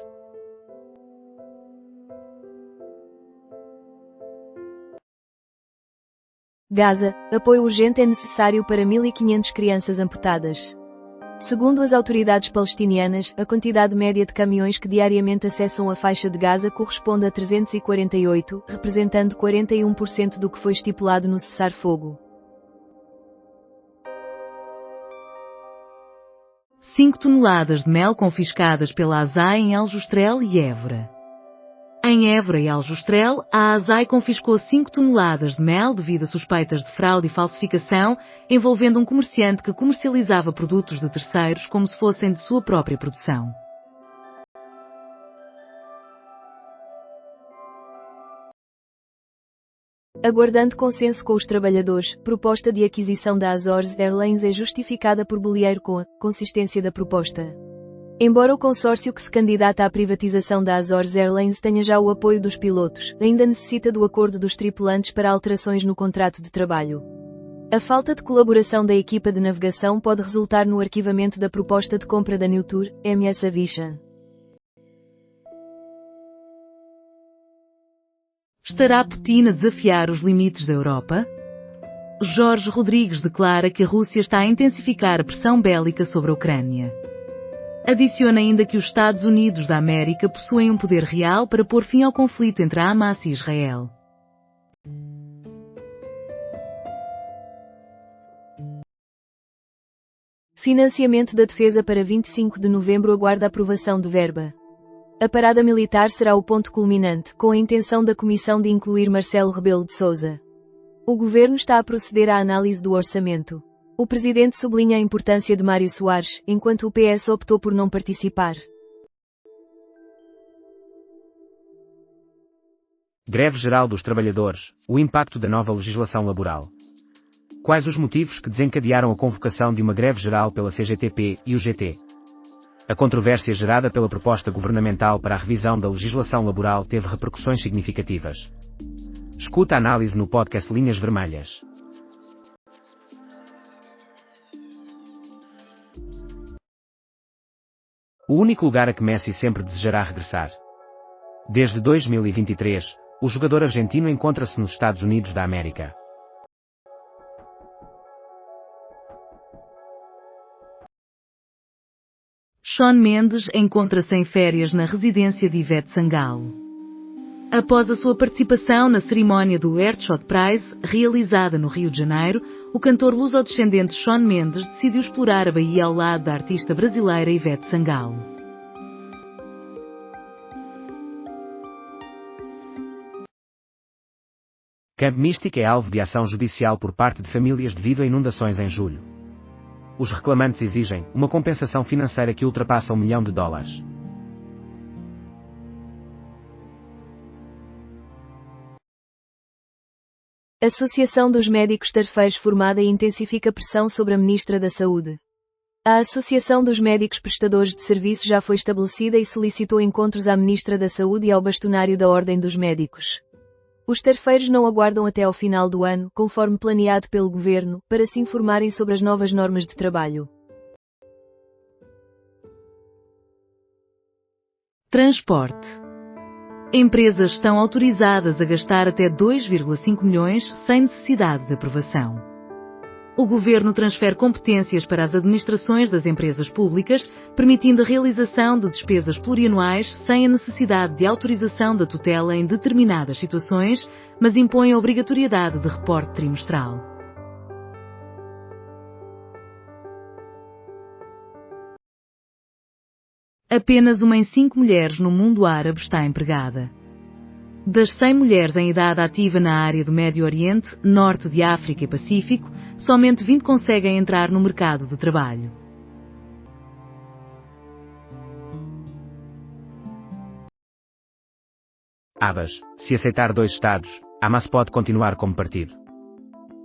Gaza, apoio urgente é necessário para 1.500 crianças amputadas. Segundo as autoridades palestinianas, a quantidade média de caminhões que diariamente acessam a faixa de Gaza corresponde a 348, representando 41% do que foi estipulado no cessar-fogo. 5 toneladas de mel confiscadas pela ASAI em Aljustrel e Évora. Em Évora e Aljustrel, a ASAI confiscou 5 toneladas de mel devido a suspeitas de fraude e falsificação, envolvendo um comerciante que comercializava produtos de terceiros como se fossem de sua própria produção. Aguardando consenso com os trabalhadores, proposta de aquisição da Azores Airlines é justificada por Bolieiro com a consistência da proposta. Embora o consórcio que se candidata à privatização da Azores Airlines tenha já o apoio dos pilotos, ainda necessita do acordo dos tripulantes para alterações no contrato de trabalho. A falta de colaboração da equipa de navegação pode resultar no arquivamento da proposta de compra da Newtour, MS Aviation. Estará Putin a desafiar os limites da Europa? Jorge Rodrigues declara que a Rússia está a intensificar a pressão bélica sobre a Ucrânia. Adiciona ainda que os Estados Unidos da América possuem um poder real para pôr fim ao conflito entre a Hamas e Israel. Financiamento da defesa para 25 de novembro aguarda aprovação de verba. A parada militar será o ponto culminante, com a intenção da Comissão de incluir Marcelo Rebelo de Sousa. O Governo está a proceder à análise do orçamento. O Presidente sublinha a importância de Mário Soares, enquanto o PS optou por não participar. Greve geral dos trabalhadores, o impacto da nova legislação laboral. Quais os motivos que desencadearam a convocação de uma greve geral pela CGTP e UGT? A controvérsia gerada pela proposta governamental para a revisão da legislação laboral teve repercussões significativas. Escuta a análise no podcast Linhas Vermelhas. O único lugar a que Messi sempre desejará regressar. Desde 2023, o jogador argentino encontra-se nos Estados Unidos da América. Shawn Mendes encontra-se em férias na residência de Ivete Sangalo. Após a sua participação na cerimónia do Earthshot Prize, realizada no Rio de Janeiro, o cantor lusodescendente Shawn Mendes decidiu explorar a Bahia ao lado da artista brasileira Ivete Sangalo. Camp Mystic é alvo de ação judicial por parte de famílias devido a inundações em julho. Os reclamantes exigem uma compensação financeira que ultrapassa $1 milhão. Associação dos Médicos Tarefeiros formada e intensifica pressão sobre a Ministra da Saúde. A Associação dos Médicos Prestadores de Serviço já foi estabelecida e solicitou encontros à Ministra da Saúde e ao bastonário da Ordem dos Médicos. Os tarefeiros não aguardam até ao final do ano, conforme planeado pelo Governo, para se informarem sobre as novas normas de trabalho. Transporte. Empresas estão autorizadas a gastar até 2,5 milhões sem necessidade de aprovação. O Governo transfere competências para as administrações das empresas públicas, permitindo a realização de despesas plurianuais sem a necessidade de autorização da tutela em determinadas situações, mas impõe a obrigatoriedade de reporte trimestral. Apenas uma em 5 mulheres no mundo árabe está empregada. Das 100 mulheres em idade ativa na área do Médio Oriente, Norte de África e Pacífico, somente 20 conseguem entrar no mercado de trabalho. Hamas, se aceitar 2 Estados, Hamas pode continuar como partido.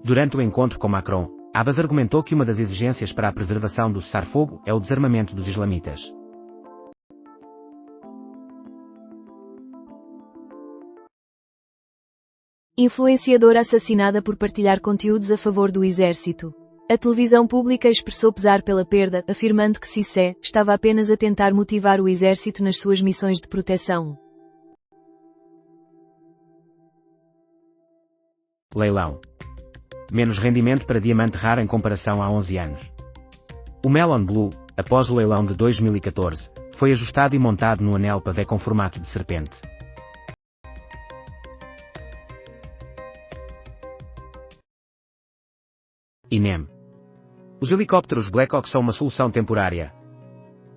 Durante o encontro com Macron, Abbas argumentou que uma das exigências para a preservação do cessar-fogo é o desarmamento dos islamitas. Influenciadora assassinada por partilhar conteúdos a favor do exército. A televisão pública expressou pesar pela perda, afirmando que Cissé estava apenas a tentar motivar o exército nas suas missões de proteção. Leilão. Menos rendimento para diamante raro em comparação a 11 anos. O Melon Blue, após o leilão de 2014, foi ajustado e montado no anel pavé com formato de serpente. INEM. Os helicópteros Black Hawk são uma solução temporária.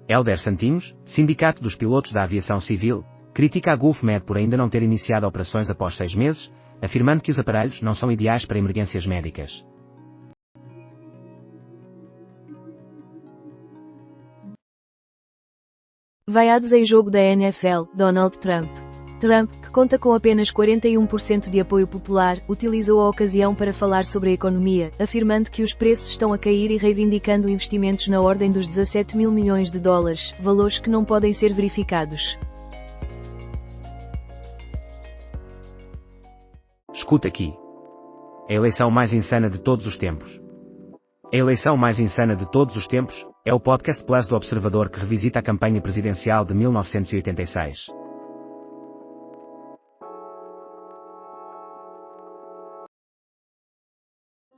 Hélder Santinos, Sindicato dos Pilotos da Aviação Civil, critica a GulfMed por ainda não ter iniciado operações após 6 meses, afirmando que os aparelhos não são ideais para emergências médicas. Vaiados em jogo da NFL, Donald Trump. Trump, que conta com apenas 41% de apoio popular, utilizou a ocasião para falar sobre a economia, afirmando que os preços estão a cair e reivindicando investimentos na ordem dos 17 mil milhões de dólares, valores que não podem ser verificados. Escuta aqui. A eleição mais insana de todos os tempos. A eleição mais insana de todos os tempos é o podcast Plus do Observador que revisita a campanha presidencial de 1986.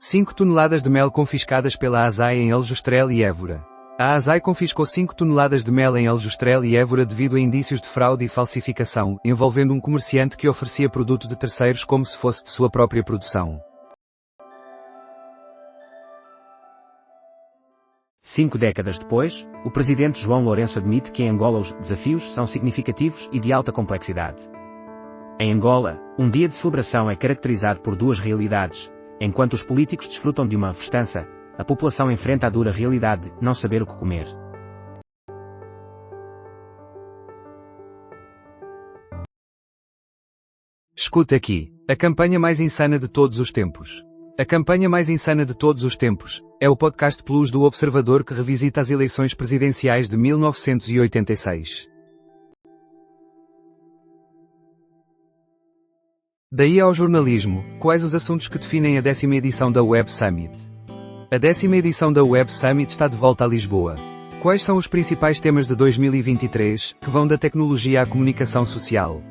Cinco toneladas de mel confiscadas pela ASAI em Aljustrel e Évora. A ASAI confiscou 5 toneladas de mel em Aljustrel e Évora devido a indícios de fraude e falsificação, envolvendo um comerciante que oferecia produto de terceiros como se fosse de sua própria produção. 5 décadas depois, o presidente João Lourenço admite que em Angola os desafios são significativos e de alta complexidade. Em Angola, um dia de celebração é caracterizado por 2 realidades. Enquanto os políticos desfrutam de uma festança, a população enfrenta a dura realidade de não saber o que comer. Escuta aqui, a campanha mais insana de todos os tempos. A campanha mais insana de todos os tempos é o Podcast Plus do Observador que revisita as eleições presidenciais de 1986. Daí ao jornalismo, quais os assuntos que definem a 10ª edição da Web Summit? A 10ª edição da Web Summit está de volta a Lisboa. Quais são os principais temas de 2023, que vão da tecnologia à comunicação social?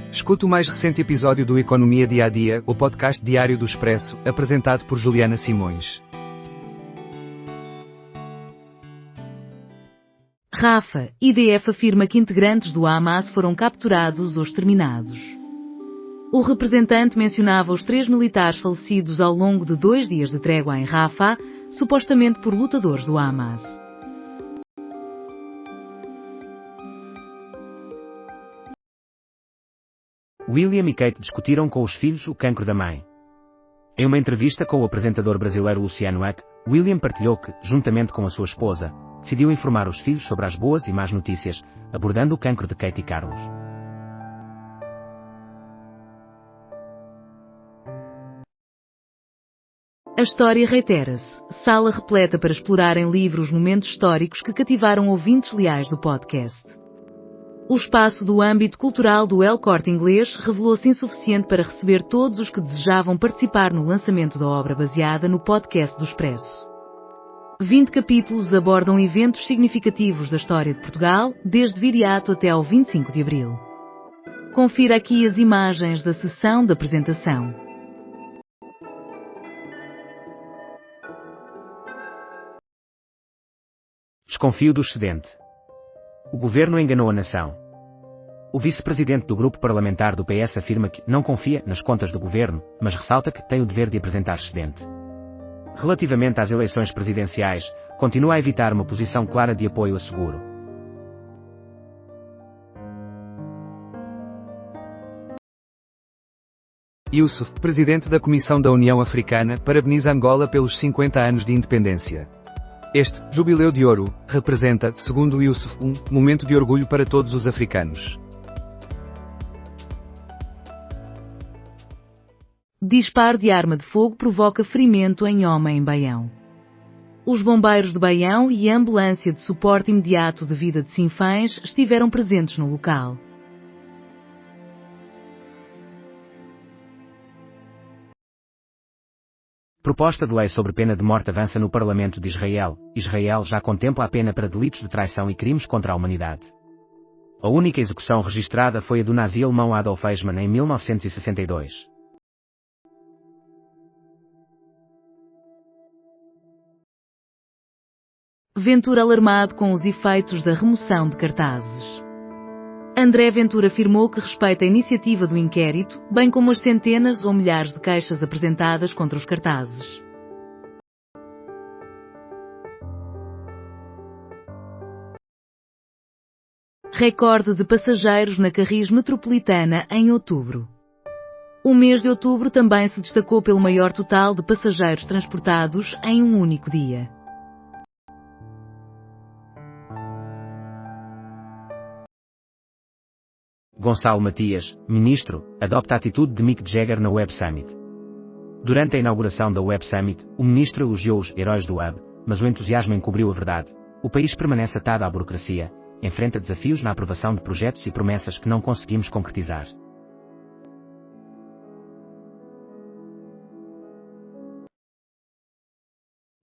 Escute o mais recente episódio do Economia Dia a Dia, o podcast diário do Expresso, apresentado por Juliana Simões. Rafa, IDF afirma que integrantes do Hamas foram capturados ou exterminados. O representante mencionava os 3 militares falecidos ao longo de 2 dias de trégua em Rafah, supostamente por lutadores do Hamas. William e Kate discutiram com os filhos o cancro da mãe. Em uma entrevista com o apresentador brasileiro Luciano Huck, William partilhou que, juntamente com a sua esposa, decidiu informar os filhos sobre as boas e más notícias, abordando o cancro de Kate e Carlos. A história reitera-se, sala repleta para explorar em livro os momentos históricos que cativaram ouvintes leais do podcast. O espaço do âmbito cultural do El Corte Inglês revelou-se insuficiente para receber todos os que desejavam participar no lançamento da obra baseada no podcast do Expresso. 20 capítulos abordam eventos significativos da história de Portugal, desde Viriato até ao 25 de Abril. Confira aqui as imagens da sessão de apresentação. Desconfio do excedente. O governo enganou a nação. O vice-presidente do grupo parlamentar do PS afirma que não confia nas contas do governo, mas ressalta que tem o dever de apresentar excedente. Relativamente às eleições presidenciais, continua a evitar uma posição clara de apoio a seguro. Youssouf, presidente da Comissão da União Africana, parabeniza Angola pelos 50 anos de independência. Este jubileu de ouro representa, segundo Youssouf, um momento de orgulho para todos os africanos. Disparo de arma de fogo provoca ferimento em homem em Baião. Os bombeiros de Baião e a ambulância de suporte imediato de vida de Sinfãs estiveram presentes no local. Proposta de lei sobre pena de morte avança no Parlamento de Israel. Israel já contempla a pena para delitos de traição e crimes contra a humanidade. A única execução registrada foi a do nazi alemão Adolf Eichmann em 1962. Ventura alarmado com os efeitos da remoção de cartazes. André Ventura afirmou que respeita a iniciativa do inquérito, bem como as centenas ou milhares de queixas apresentadas contra os cartazes. Recorde de passageiros na Carris Metropolitana em outubro. O mês de outubro também se destacou pelo maior total de passageiros transportados em um único dia. Gonçalo Matias, ministro, adopta a atitude de Mick Jagger na Web Summit. Durante a inauguração da Web Summit, o ministro elogiou os heróis do web, mas o entusiasmo encobriu a verdade. O país permanece atado à burocracia, enfrenta desafios na aprovação de projetos e promessas que não conseguimos concretizar.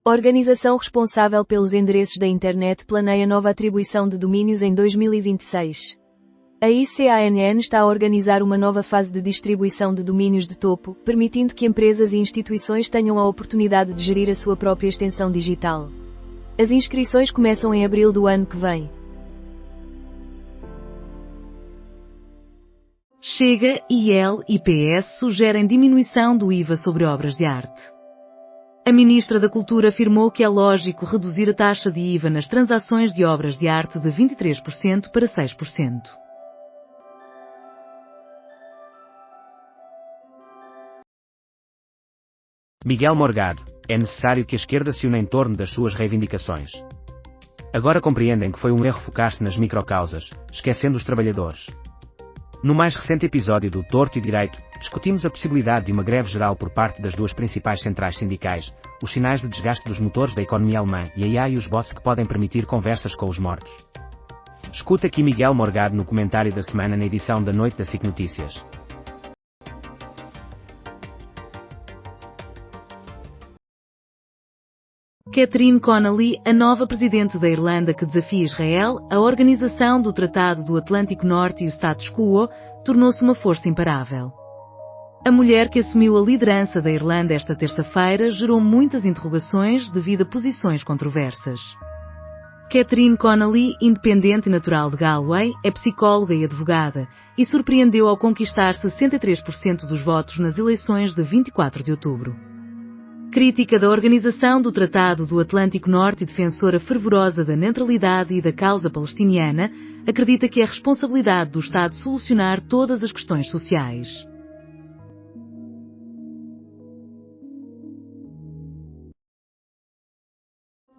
Organização responsável pelos endereços da internet planeia nova atribuição de domínios em 2026. A ICANN está a organizar uma nova fase de distribuição de domínios de topo, permitindo que empresas e instituições tenham a oportunidade de gerir a sua própria extensão digital. As inscrições começam em abril do ano que vem. Chega, IEL e PS sugerem diminuição do IVA sobre obras de arte. A ministra da Cultura afirmou que é lógico reduzir a taxa de IVA nas transações de obras de arte de 23% para 6%. Miguel Morgado, é necessário que a esquerda se una em torno das suas reivindicações. Agora compreendem que foi um erro focar-se nas microcausas, esquecendo os trabalhadores. No mais recente episódio do Torto e Direito, discutimos a possibilidade de uma greve geral por parte das duas principais centrais sindicais, os sinais de desgaste dos motores da economia alemã e a IA e os bots que podem permitir conversas com os mortos. Escuta aqui Miguel Morgado no comentário da semana na edição da noite da SIC Notícias. Catherine Connolly, a nova presidente da Irlanda que desafia Israel, a organização do Tratado do Atlântico Norte e o status quo, tornou-se uma força imparável. A mulher que assumiu a liderança da Irlanda esta terça-feira gerou muitas interrogações devido a posições controversas. Catherine Connolly, independente e natural de Galway, é psicóloga e advogada, e surpreendeu ao conquistar 63% dos votos nas eleições de 24 de outubro. Crítica da Organização do Tratado do Atlântico Norte e defensora fervorosa da neutralidade e da causa palestiniana, acredita que é responsabilidade do Estado solucionar todas as questões sociais.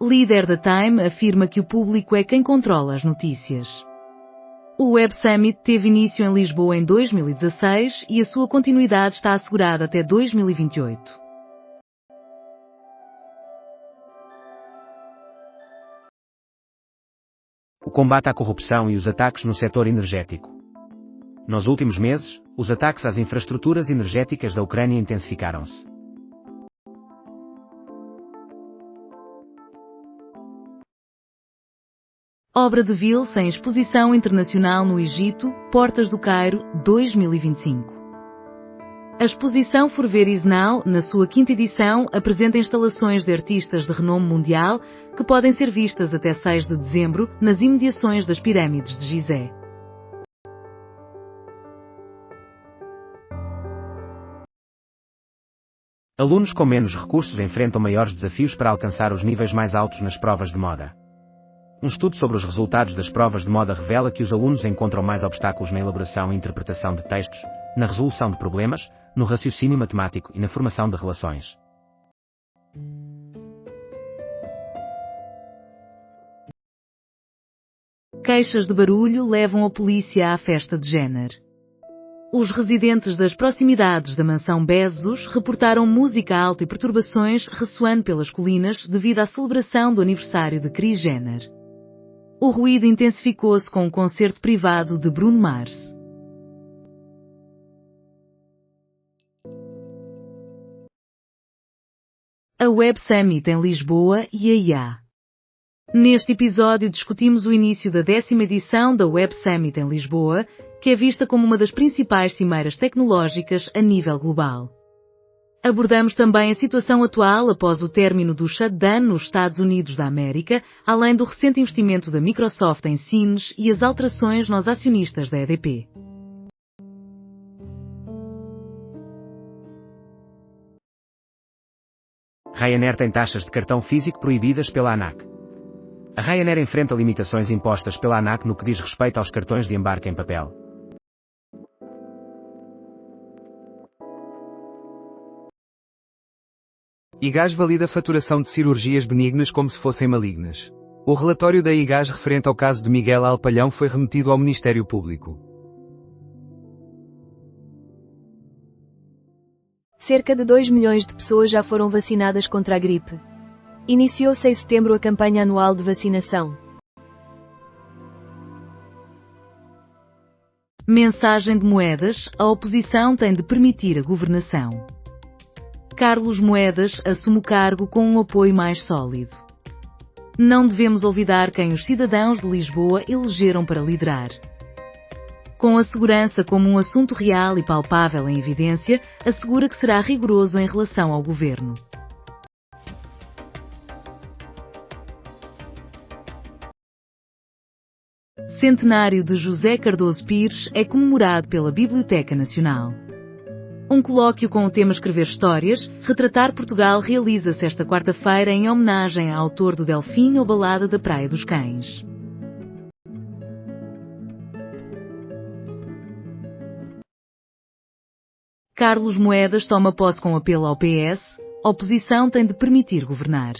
Líder da Time afirma que o público é quem controla as notícias. O Web Summit teve início em Lisboa em 2016 e a sua continuidade está assegurada até 2028. O combate à corrupção e os ataques no setor energético. Nos últimos meses, os ataques às infraestruturas energéticas da Ucrânia intensificaram-se. Obra de Vils em exposição internacional no Egito, Portas do Cairo, 2025. A exposição For Ver Is Now, na sua quinta edição, apresenta instalações de artistas de renome mundial que podem ser vistas até 6 de dezembro nas imediações das pirâmides de Gizé. Alunos com menos recursos enfrentam maiores desafios para alcançar os níveis mais altos nas provas de moda. Um estudo sobre os resultados das provas de moda revela que os alunos encontram mais obstáculos na elaboração e interpretação de textos, na resolução de problemas, no raciocínio matemático e na formação de relações. Queixas de barulho levam a polícia à festa de Jenner. Os residentes das proximidades da mansão Bezos reportaram música alta e perturbações ressoando pelas colinas devido à celebração do aniversário de Kris Jenner. O ruído intensificou-se com um concerto privado de Bruno Mars. A Web Summit em Lisboa e a IA. Neste episódio discutimos o início da 10ª edição da Web Summit em Lisboa, que é vista como uma das principais cimeiras tecnológicas a nível global. Abordamos também a situação atual após o término do shutdown nos Estados Unidos da América, além do recente investimento da Microsoft em Sines e as alterações nos acionistas da EDP. Ryanair tem taxas de cartão físico proibidas pela ANAC. A Ryanair enfrenta limitações impostas pela ANAC no que diz respeito aos cartões de embarque em papel. IGAS valida faturação de cirurgias benignas como se fossem malignas. O relatório da IGAS referente ao caso de Miguel Alpalhão foi remetido ao Ministério Público. Cerca de 2 milhões de pessoas já foram vacinadas contra a gripe. Iniciou-se em setembro a campanha anual de vacinação. Mensagem de Moedas: a oposição tem de permitir a governação. Carlos Moedas assume o cargo com um apoio mais sólido. Não devemos olvidar quem os cidadãos de Lisboa elegeram para liderar. Com a segurança como um assunto real e palpável em evidência, assegura que será rigoroso em relação ao governo. Centenário de José Cardoso Pires é comemorado pela Biblioteca Nacional. Um colóquio com o tema Escrever Histórias, Retratar Portugal realiza-se esta quarta-feira em homenagem ao autor do Delfim ou Balada da Praia dos Cães. Carlos Moedas toma posse com apelo ao PS, oposição tem de permitir governar.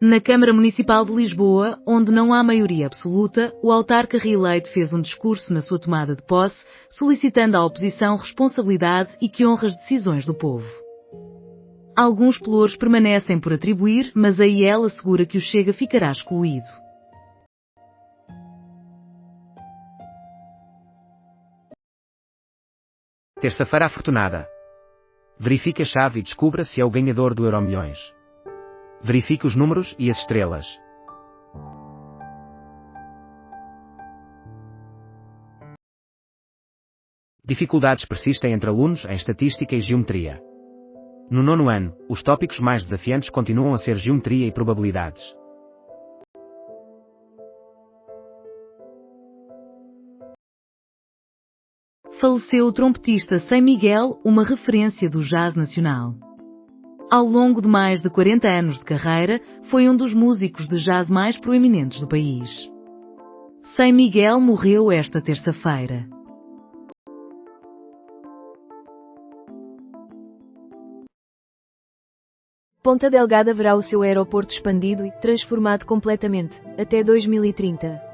Na Câmara Municipal de Lisboa, onde não há maioria absoluta, o autarca reeleito fez um discurso na sua tomada de posse, solicitando à oposição responsabilidade e que honre as decisões do povo. Alguns pelouros permanecem por atribuir, mas a IEL assegura que o Chega ficará excluído. Terça-feira afortunada. Verifique a chave e descubra se é o ganhador do Euromilhões. Verifique os números e as estrelas. Dificuldades persistem entre alunos em estatística e geometria. No 9º ano, os tópicos mais desafiantes continuam a ser geometria e probabilidades. Faleceu o trompetista Sem Miguel, uma referência do jazz nacional. Ao longo de mais de 40 anos de carreira, foi um dos músicos de jazz mais proeminentes do país. Sem Miguel morreu esta terça-feira. Ponta Delgada verá o seu aeroporto expandido e transformado completamente, até 2030.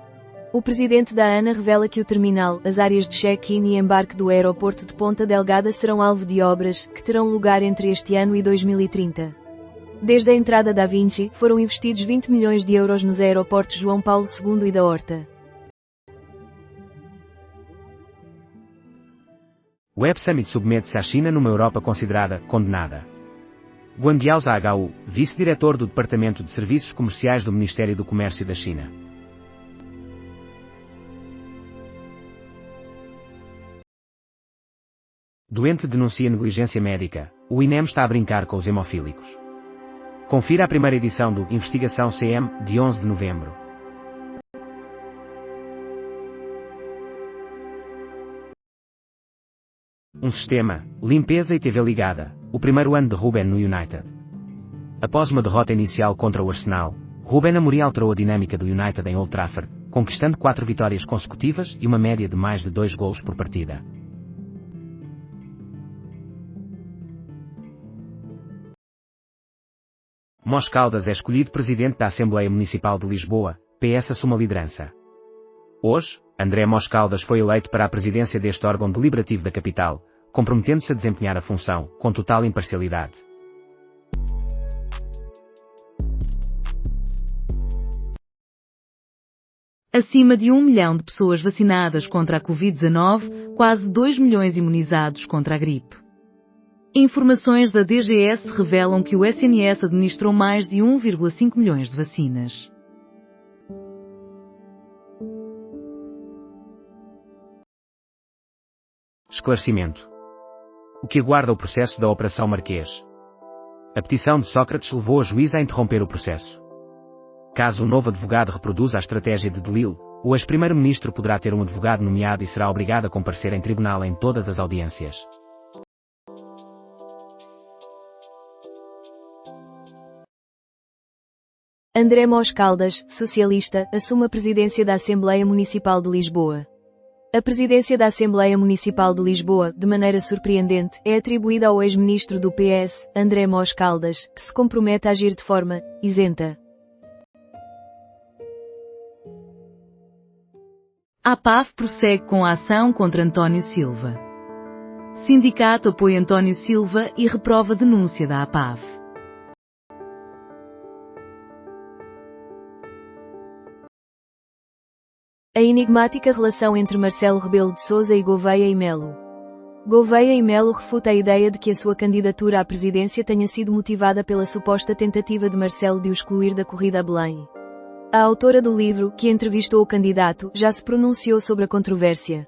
O presidente da ANA revela que o terminal, as áreas de check-in e embarque do aeroporto de Ponta Delgada serão alvo de obras, que terão lugar entre este ano e 2030. Desde a entrada da Vinci, foram investidos 20 milhões de euros nos aeroportos João Paulo II e da Horta. O Web Summit submete-se à China numa Europa considerada condenada. Guang Zhao, vice-diretor do Departamento de Serviços Comerciais do Ministério do Comércio da China. Doente denuncia negligência médica. O INEM está a brincar com os hemofílicos. Confira a primeira edição do Investigação CM, de 11 de novembro. Um sistema, limpeza e TV ligada. O primeiro ano de Ruben no United. Após uma derrota inicial contra o Arsenal, Ruben Amorim alterou a dinâmica do United em Old Trafford, conquistando 4 vitórias consecutivas e uma média de mais de 2 golos por partida. Mós Caldas é escolhido presidente da Assembleia Municipal de Lisboa, PS assume a liderança. Hoje, André Mós Caldas foi eleito para a presidência deste órgão deliberativo da capital, comprometendo-se a desempenhar a função, com total imparcialidade. Acima de 1 milhão de pessoas vacinadas contra a Covid-19, quase 2 milhões imunizados contra a gripe. Informações da DGS revelam que o SNS administrou mais de 1,5 milhões de vacinas. Esclarecimento. O que aguarda o processo da Operação Marquês? A petição de Sócrates levou a juíza a interromper o processo. Caso o novo advogado reproduza a estratégia de Delil, o ex-primeiro-ministro poderá ter um advogado nomeado e será obrigado a comparecer em tribunal em todas as audiências. André Mós Caldas, socialista, assume a presidência da Assembleia Municipal de Lisboa. A presidência da Assembleia Municipal de Lisboa, de maneira surpreendente, é atribuída ao ex-ministro do PS, André Mós Caldas, que se compromete a agir de forma isenta. A APAV prossegue com a ação contra António Silva. Sindicato apoia António Silva e reprova denúncia da APAV. A enigmática relação entre Marcelo Rebelo de Sousa e Gouveia e Melo. Gouveia e Melo refuta a ideia de que a sua candidatura à presidência tenha sido motivada pela suposta tentativa de Marcelo de o excluir da corrida a Belém. A autora do livro, que entrevistou o candidato, já se pronunciou sobre a controvérsia.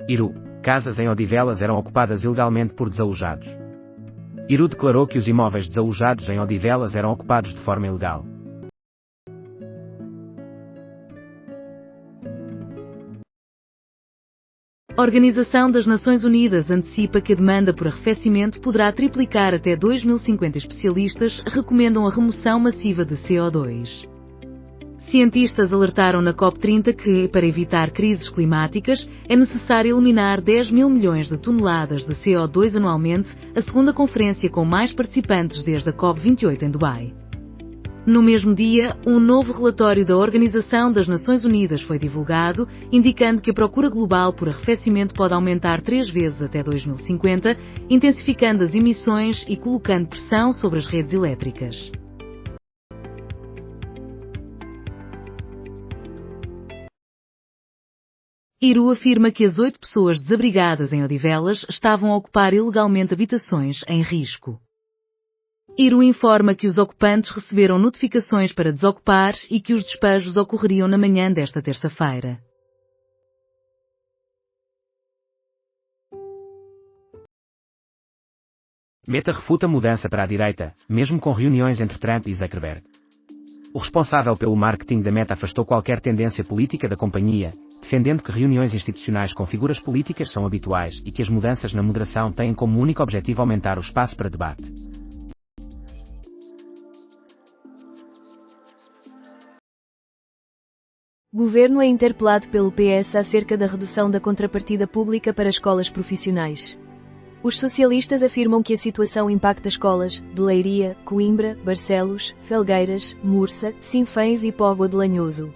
Iru. Casas em Odivelas eram ocupadas ilegalmente por desalojados. Iru declarou que os imóveis desalojados em Odivelas eram ocupados de forma ilegal. A Organização das Nações Unidas antecipa que a demanda por arrefecimento poderá triplicar até 2050. Especialistas recomendam a remoção massiva de CO2. Cientistas alertaram na COP30 que, para evitar crises climáticas, é necessário eliminar 10 mil milhões de toneladas de CO2 anualmente, a segunda conferência com mais participantes desde a COP28 em Dubai. No mesmo dia, um novo relatório da Organização das Nações Unidas foi divulgado, indicando que a procura global por arrefecimento pode aumentar 3 vezes até 2050, intensificando as emissões e colocando pressão sobre as redes elétricas. Iru afirma que as 8 pessoas desabrigadas em Odivelas estavam a ocupar ilegalmente habitações em risco. Iru informa que os ocupantes receberam notificações para desocupar e que os despejos ocorreriam na manhã desta terça-feira. Meta refuta mudança para a direita, mesmo com reuniões entre Trump e Zuckerberg. O responsável pelo marketing da Meta afastou qualquer tendência política da companhia, defendendo que reuniões institucionais com figuras políticas são habituais e que as mudanças na moderação têm como único objetivo aumentar o espaço para debate. Governo é interpelado pelo PS acerca da redução da contrapartida pública para escolas profissionais. Os socialistas afirmam que a situação impacta escolas de Leiria, Coimbra, Barcelos, Felgueiras, Mursa, Sinfãs e Póvoa de Lanhoso.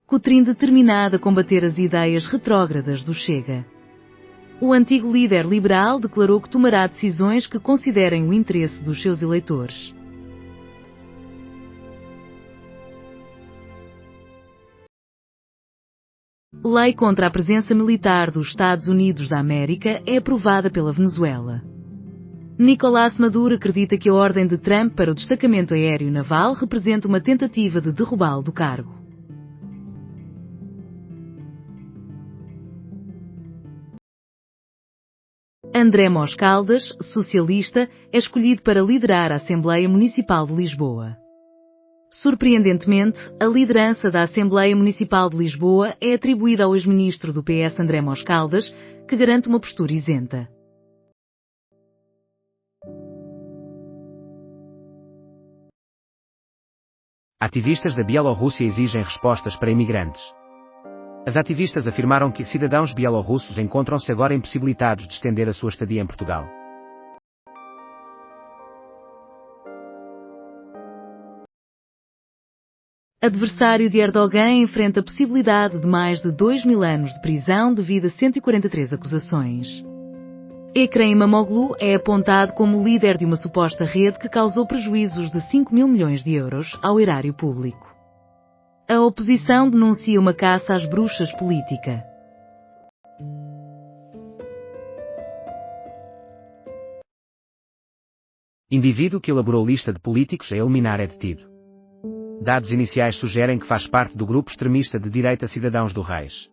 Cotrim determinado a combater as ideias retrógradas do Chega. O antigo líder liberal declarou que tomará decisões que considerem o interesse dos seus eleitores. Lei contra a presença militar dos Estados Unidos da América é aprovada pela Venezuela. Nicolás Maduro acredita que a ordem de Trump para o destacamento aéreo naval representa uma tentativa de derrubá-lo do cargo. André Mos Caldas, socialista, é escolhido para liderar a Assembleia Municipal de Lisboa. Surpreendentemente, a liderança da Assembleia Municipal de Lisboa é atribuída ao ex-ministro do PS André Mos Caldas, que garante uma postura isenta. Ativistas da Bielorrússia exigem respostas para imigrantes. As ativistas afirmaram que cidadãos bielorrussos encontram-se agora impossibilitados de estender a sua estadia em Portugal. Adversário de Erdogan enfrenta a possibilidade de mais de 2.000 anos de prisão devido a 143 acusações. Ekrem Imamoglu é apontado como líder de uma suposta rede que causou prejuízos de 5 mil milhões de euros ao erário público. A oposição denuncia uma caça às bruxas política. Indivíduo que elaborou lista de políticos a eliminar é detido. Dados iniciais sugerem que faz parte do grupo extremista de direita Cidadãos do Reis.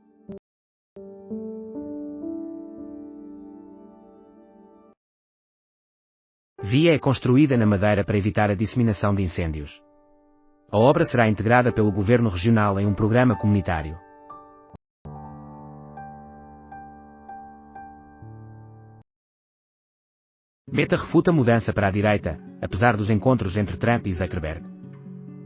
Via é construída na Madeira para evitar a disseminação de incêndios. A obra será integrada pelo Governo Regional em um programa comunitário. Meta refuta mudança para a direita, apesar dos encontros entre Trump e Zuckerberg.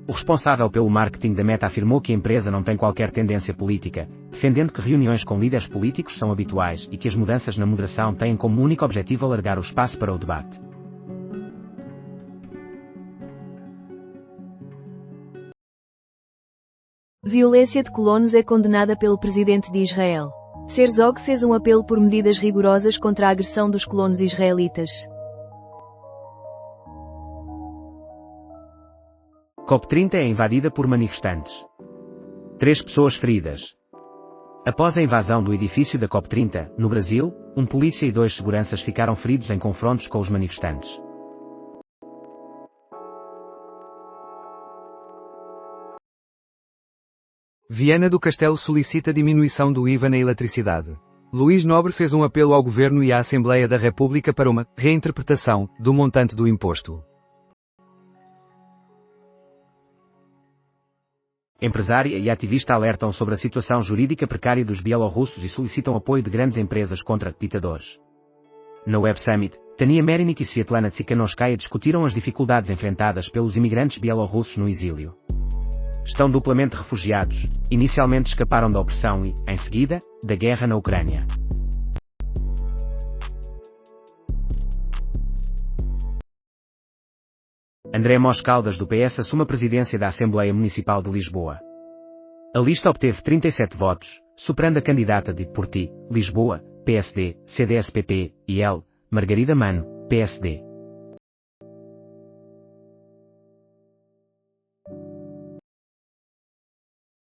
O responsável pelo marketing da Meta afirmou que a empresa não tem qualquer tendência política, defendendo que reuniões com líderes políticos são habituais e que as mudanças na moderação têm como único objetivo alargar o espaço para o debate. Violência de colonos é condenada pelo presidente de Israel. Herzog fez um apelo por medidas rigorosas contra a agressão dos colonos israelitas. COP30 é invadida por manifestantes. 3 pessoas feridas. Após a invasão do edifício da COP30, no Brasil, um polícia e 2 seguranças ficaram feridos em confrontos com os manifestantes. Viana do Castelo solicita diminuição do IVA na eletricidade. Luís Nobre fez um apelo ao Governo e à Assembleia da República para uma reinterpretação do montante do imposto. Empresária e ativista alertam sobre a situação jurídica precária dos bielorrussos e solicitam apoio de grandes empresas contra ditadores. Na Web Summit, Tania Merinik e Svetlana Tsikhanouskaya discutiram as dificuldades enfrentadas pelos imigrantes bielorrussos no exílio. Estão duplamente refugiados, inicialmente escaparam da opressão e, em seguida, da guerra na Ucrânia. André Mos Caldas do PS assume a presidência da Assembleia Municipal de Lisboa. A lista obteve 37 votos, superando a candidata de Por Ti, Lisboa, PSD, CDS-PP, e L, Margarida Mano, PSD.